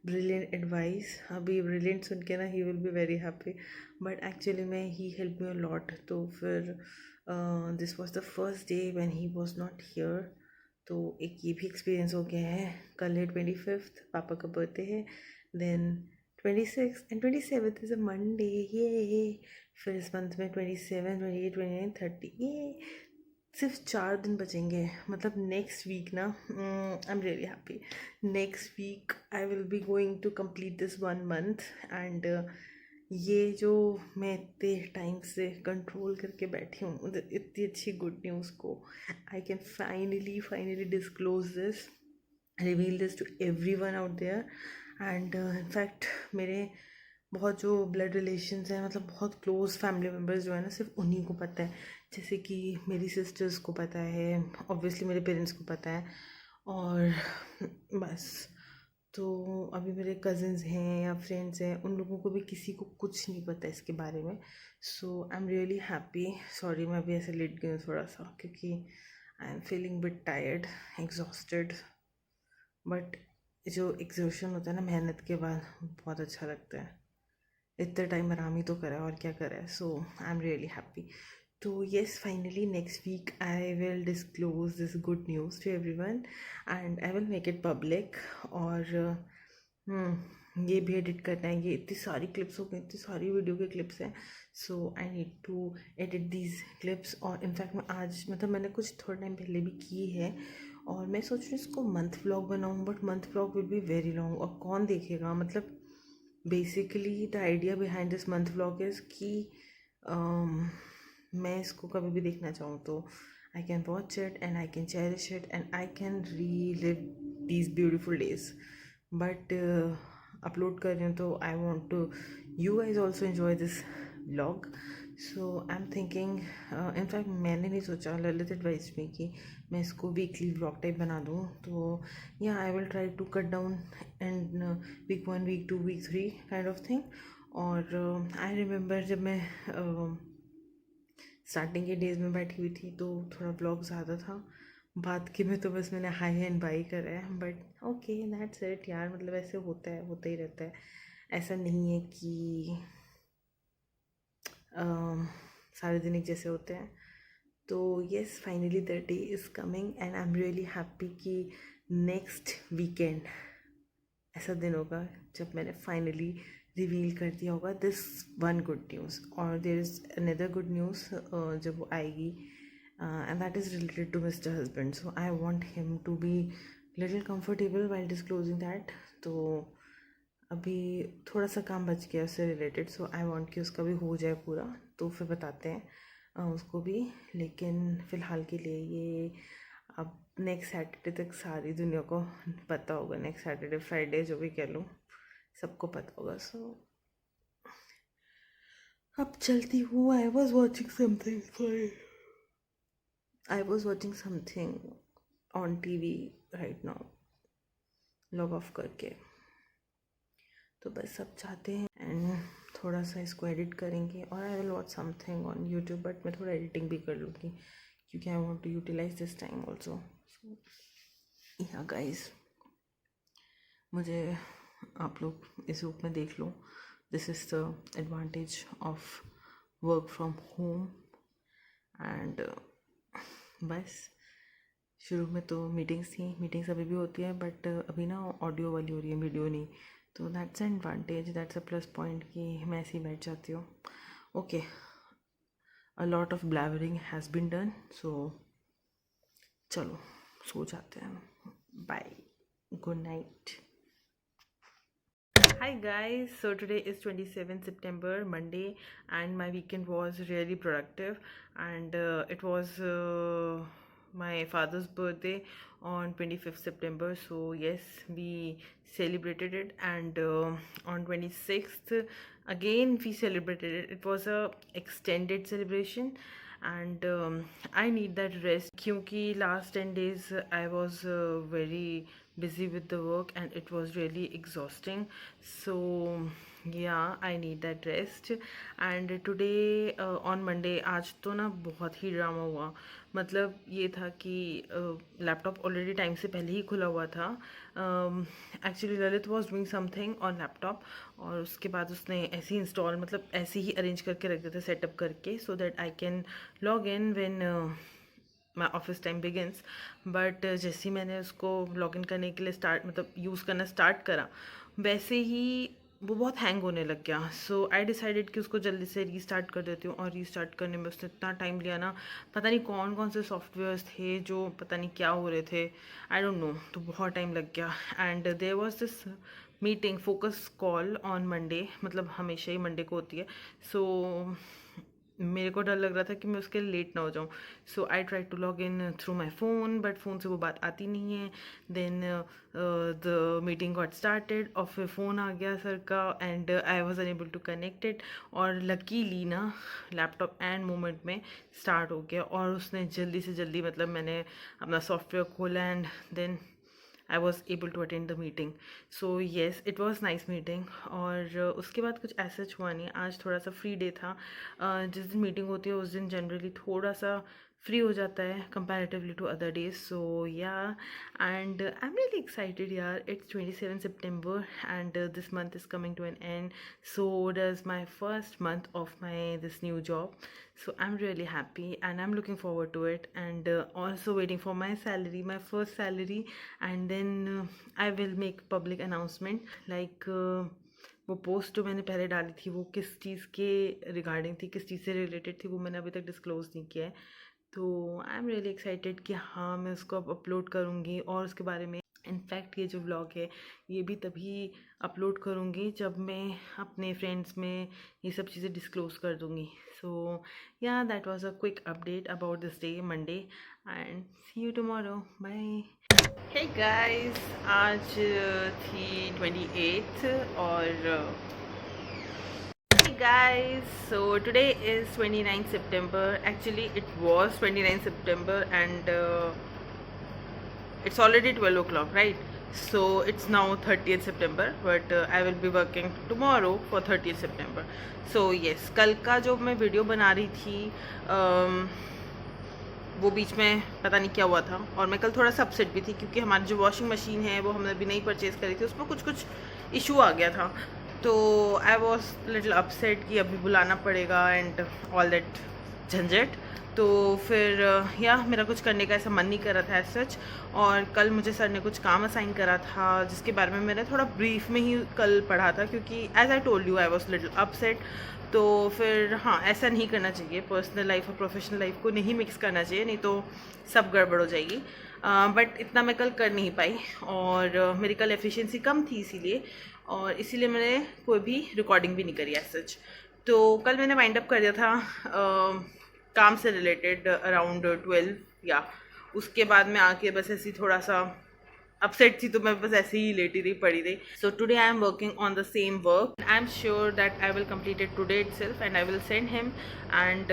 brilliant advice. अभी ब्रिलियंट सुन के ना ही will be very happy, but actually में ही हेल्प मी अ लॉट. तो फिर this was the first day when he was not here. तो एक ये भी एक्सपीरियंस हो गया है. कल है 25th, पापा का बर्थडे है. Then 26 and 27 is a Monday. ये फिर इस मंथ में 27, 28, 29, 30 ये सिर्फ 4 दिन बचेंगे. मतलब नेक्स्ट वीक ना I am really happy. Next week I will be going to complete this 1 month एंड ये जो मैं इतने टाइम से कंट्रोल करके बैठी हूँ, इतनी अच्छी गुड न्यूज़ को I can finally disclose this, reveal this to everyone out there. And in fact मेरे बहुत जो ब्लड रिलेशंस हैं, मतलब बहुत क्लोज़ फैमिली मेम्बर्स जो है ना, सिर्फ उन्हीं को पता है. जैसे कि मेरी सिस्टर्स को पता है, ऑब्वियसली मेरे पेरेंट्स को पता है, और बस. तो अभी मेरे कज़न्स हैं या फ्रेंड्स हैं, उन लोगों को भी किसी को कुछ नहीं पता इसके बारे में. So I am really happy. Sorry मैं अभी ऐसे लेट गई हूँ थोड़ा सा, क्योंकि I am feeling bit tired, exhausted. But जो एग्जॉशन होता है ना मेहनत के बाद, बहुत अच्छा लगता है. इतना टाइम आराम ही तो करा है, और क्या करा है. So I am really happy. तो yes finally next week I will disclose this good news to everyone and I will make it public. और ये भी एडिट करना है. ये इतनी सारी क्लिप्स हो गई, इतनी सारी वीडियो के क्लिप्स हैं. So I need to edit these clips. और इनफैक्ट मैं आज, मतलब मैंने कुछ थोड़ा टाइम पहले भी की है, और मैं सोच रही हूँ इसको मंथ व्लॉग बनाऊँ, but month vlog will be very long और कौन देखेगा. मतलब basically the idea behind this month vlog is कि मैं इसको कभी भी देखना चाहूँ तो I can watch it and I can cherish it and I can relive these beautiful days. But upload कर रही हूँ तो I want to you guys also enjoy this vlog. So I am thinking, in fact मैंने नहीं सोचा, Lalit advice में कि मैं इसको वीकली व्लॉग टाइप बना दूँ. तो या I will try to cut down and week 1, week 2, week 3 kind of thing. और आई रिमेंबर जब मैं स्टार्टिंग के डेज़ में बैठी हुई थी तो थोड़ा ब्लॉग ज़्यादा था. बात की में तो बस मैंने हाई एंड बाई करा है, बट ओके दैट्स इट यार. मतलब ऐसे होता है, होता ही रहता है. ऐसा नहीं है कि सारे दिन एक जैसे होते हैं. तो yes finally the day is coming and I am really happy कि नेक्स्ट वीकेंड ऐसा दिन होगा जब मैंने फाइनली रिवील कर दिया होगा दिस वन गुड न्यूज़. और there is another good news जब वो आएगी, and that is related to mister husband. So I want him to be little comfortable while disclosing that. तो अभी थोड़ा सा काम बच गया उससे रिलेटेड, सो आई वॉन्ट कि उसका भी हो जाए पूरा, तो फिर बताते हैं उसको भी. लेकिन फ़िलहाल के लिए ये अब नेक्स्ट सैटरडे तक सारी दुनिया को पता होगा. नेक्स्ट सैटरडे फ्राइडे जो भी कह लूँ, सबको पता होगा. सो अब चलती हूँ. I was watching something, sorry. I was watching something on TV right now, log of करके। तो बस सब चाहते हैं एंड थोड़ा सा इसको एडिट करेंगे और I will watch something on YouTube, but मैं थोड़ा एडिटिंग भी कर लूँगी क्योंकि I want to utilize this time also. Yeah guys, मुझे आप लोग इस रूप में देख लो। This is the advantage of work from home. And बस शुरू में तो मीटिंग्स अभी भी होती है, बट अभी ना ऑडियो वाली हो रही है, वीडियो नहीं। तो that's an advantage, that's a plus point कि मैं ऐसे ही बैठ जाती हूँ। Okay, a lot of blabbering has been done, so चलो सो जाते हैं। Bye, good night. Hi guys, so today is 27th September, Monday, and my weekend was really productive, and it was my father's birthday on 25th September. So yes, we celebrated it, and on 26th again we celebrated it. It was a extended celebration, and I need that rest क्योंकि last 10 days I was very busy with the work and it was really exhausting. So yeah, I need that rest. And today on Monday, आज तो ना बहुत ही drama हुआ। मतलब ये था कि लैपटॉप ऑलरेडी टाइम से पहले ही खुला हुआ था। Actually Lalit was doing something on laptop और उसके बाद उसने ऐसे ही इंस्टॉल, मतलब ऐसे ही अरेंज करके रख दिया था सेटअप करके, so that I can log in when my office time begins. But जैसे ही मैंने उसको लॉग इन करने के लिए मतलब यूज़ करना स्टार्ट करा, वैसे ही वो बहुत हैंग होने लग गया। सो आई डिसाइडेड कि उसको जल्दी से रीस्टार्ट कर देती हूँ, और रीस्टार्ट करने में उसने इतना टाइम लिया ना, पता नहीं कौन कौन से सॉफ्टवेयर्स थे जो पता नहीं क्या हो रहे थे, आई डोंट नो, तो बहुत टाइम लग गया। And there was this meeting focus call on Monday, मतलब हमेशा ही मंडे को होती है। सो मेरे को डर लग रहा था कि मैं उसके लिए लेट ना हो जाऊँ। So I try to log in through my phone, but phone से वो बात आती नहीं है। Then the meeting got started और फिर फ़ोन आ गया सर का, and I was unable to connect it. और लकीली ना लैपटॉप एंड मोमेंट में स्टार्ट हो गया, और उसने जल्दी से जल्दी, मतलब मैंने अपना सॉफ्टवेयर खोला and then I was able to attend the meeting. So yes, it was nice meeting. और उसके बाद कुछ ऐसा हुआ नहीं। आज थोड़ा सा फ्री डे था। जिस दिन मीटिंग होती है उस दिन जनरली थोड़ा सा फ्री हो जाता है comparatively to other days. So yeah, and I am really excited यार। It's 27 September and this month is coming to an end. So does my first month of my this new job. So I'm really happy and I'm looking forward to it, and also waiting for my salary, my first salary, and then I will make public announcement like वो post जो मैंने पहले डाली थी वो किस चीज़ के regarding थी, किस चीज़ से रिलेटेड थी, वो मैंने अभी तक डिस्क्लोज़ नहीं किया है। तो आई एम रियली एक्साइटेड कि हाँ, मैं उसको अब अपलोड करूँगी, और उसके बारे में इनफैक्ट ये जो व्लॉग है ये भी तभी अपलोड करूँगी जब मैं अपने फ्रेंड्स में ये सब चीज़ें डिस्क्लोज़ कर दूँगी। So yeah, that was a quick update about this day Monday, and see you tomorrow, bye. Hey guys, आज थी 28th और guys, so today is 29th September. Actually it was 29th September, and it's already 12 o'clock, right? So it's now 30th September, but I will be working tomorrow for 30th September. So yes, कल का जो मैं video बना रही थी वो बीच में पता नहीं क्या हुआ था, और मैं कल थोड़ा सा अपसेट भी थी क्योंकि हमारी जो वॉशिंग मशीन है वो हमने अभी नहीं परचेज़ करी थी, उसमें कुछ इशू आ गया था। तो आई वॉज लिटिल अपसेट कि अभी बुलाना पड़ेगा एंड ऑल दैट झंझट। तो फिर या मेरा कुछ करने का ऐसा मन नहीं कर रहा था एज सच। और कल मुझे सर ने कुछ काम असाइन करा था जिसके बारे में मैंने थोड़ा ब्रीफ में ही कल पढ़ा था, क्योंकि as I told you I was little upset. तो फिर हाँ, ऐसा नहीं करना चाहिए, पर्सनल लाइफ और प्रोफेशनल लाइफ को नहीं मिक्स करना चाहिए, नहीं तो सब गड़बड़ हो जाएगी। बट इतना मैं कल कर नहीं पाई, और मेरी कल एफिशिएंसी कम थी इसीलिए मैंने कोई भी रिकॉर्डिंग भी नहीं करी एज सच। तो कल मैंने वाइंड अप कर दिया था काम से रिलेटेड अराउंड 12, या उसके बाद में आके बस ऐसी थोड़ा सा अपसेट थी तो मैं बस ऐसे ही लेटी रही पड़ी रही. So today I am working on the same work. I am sure that I will complete it today itself and I will send him. And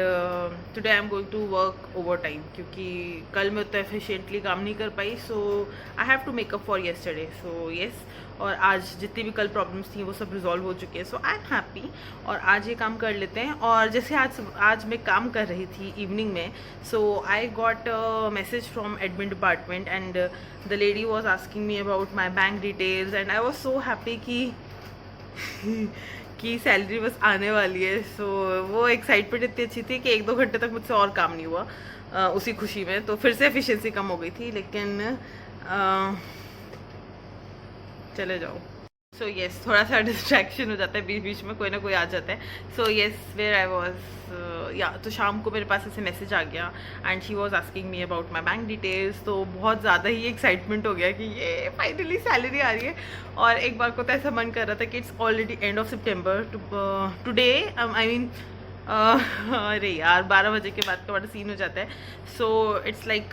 today I am going to work overtime क्योंकि कल मैं उतना efficiently काम नहीं कर पाई. So I have to make up for yesterday. So yes, और आज जितनी भी कल प्रॉब्लम्स थी वो सब रिजॉल्व हो चुकी है. So I am happy. और आज ये काम कर लेते हैं. और जैसे आज मैं काम कर रही थी इवनिंग में, so I got message from admin department and the lady was asking me about my bank details and I was so happy कि सैलरी बस आने वाली है. सो वो एक्साइटमेंट इतनी अच्छी थी कि 1-2 घंटे तक मुझसे और काम नहीं हुआ उसी खुशी में. तो फिर से एफिशिएंसी कम हो गई थी, लेकिन चले जाओ. सो येस, थोड़ा सा डिस्ट्रैक्शन हो जाता है बीच बीच में, कोई ना कोई आ जाता है. So yes, where I was, या तो शाम को मेरे पास ऐसे मैसेज आ गया and she was asking me about my bank details. तो बहुत ज़्यादा ही एक्साइटमेंट हो गया कि ये फाइनली सैलरी आ रही है. और एक बार को तो ऐसा मन कर रहा था कि it's already end of September today. I mean अरे यार 12 बजे के बाद का बड़ा सीन हो जाता है. सो इट्स लाइक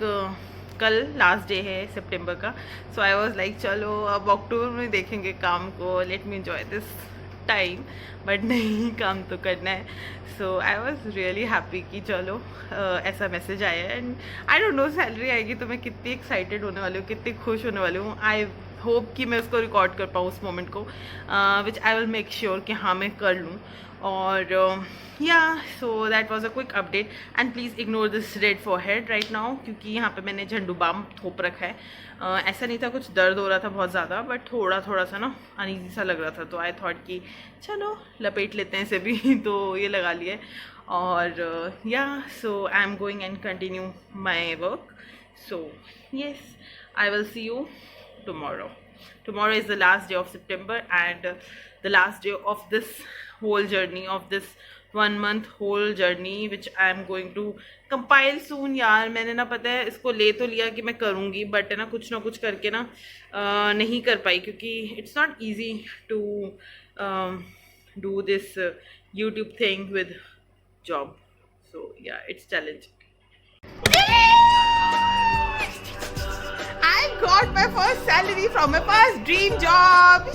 कल लास्ट डे है सितंबर का. सो आई वॉज लाइक चलो अब अक्टूबर में देखेंगे काम को, let me enjoy this time. But नहीं, काम तो करना है. So I was really happy कि चलो ऐसा मैसेज आया है. And I don't no salary आएगी तो मैं कितनी एक्साइटेड होने वाली हूँ, कितनी खुश होने वाली हूँ. आई होप कि मैं उसको रिकॉर्ड कर पाऊँ उस मोमेंट को, विच आई विल मेक श्योर कि हाँ मैं कर लूँ. और yeah so that was a quick update. And please ignore this red forehead right now क्योंकि यहाँ पे मैंने झंडू बाम थोप रखा है. ऐसा नहीं था कुछ दर्द हो रहा था बहुत ज़्यादा, बट थोड़ा सा ना अनईजी सा लग रहा था. तो आई थॉट कि चलो लपेट लेते हैं इसे भी. तो ये लगा लिया. और yeah so I am going and continue my work. So yes, I will see you tomorrow. Tomorrow is the last day of September and the last day of this whole journey, of this 1 month whole journey which I am going to compile soon. यार मैंने ना पता है इसको ले तो लिया कि मैं करूँगी, बट है ना कुछ करके ना नहीं कर पाई क्योंकि it's not easy to do this YouTube thing with job. So yeah, it's challenging. Got my first salary from my first dream job.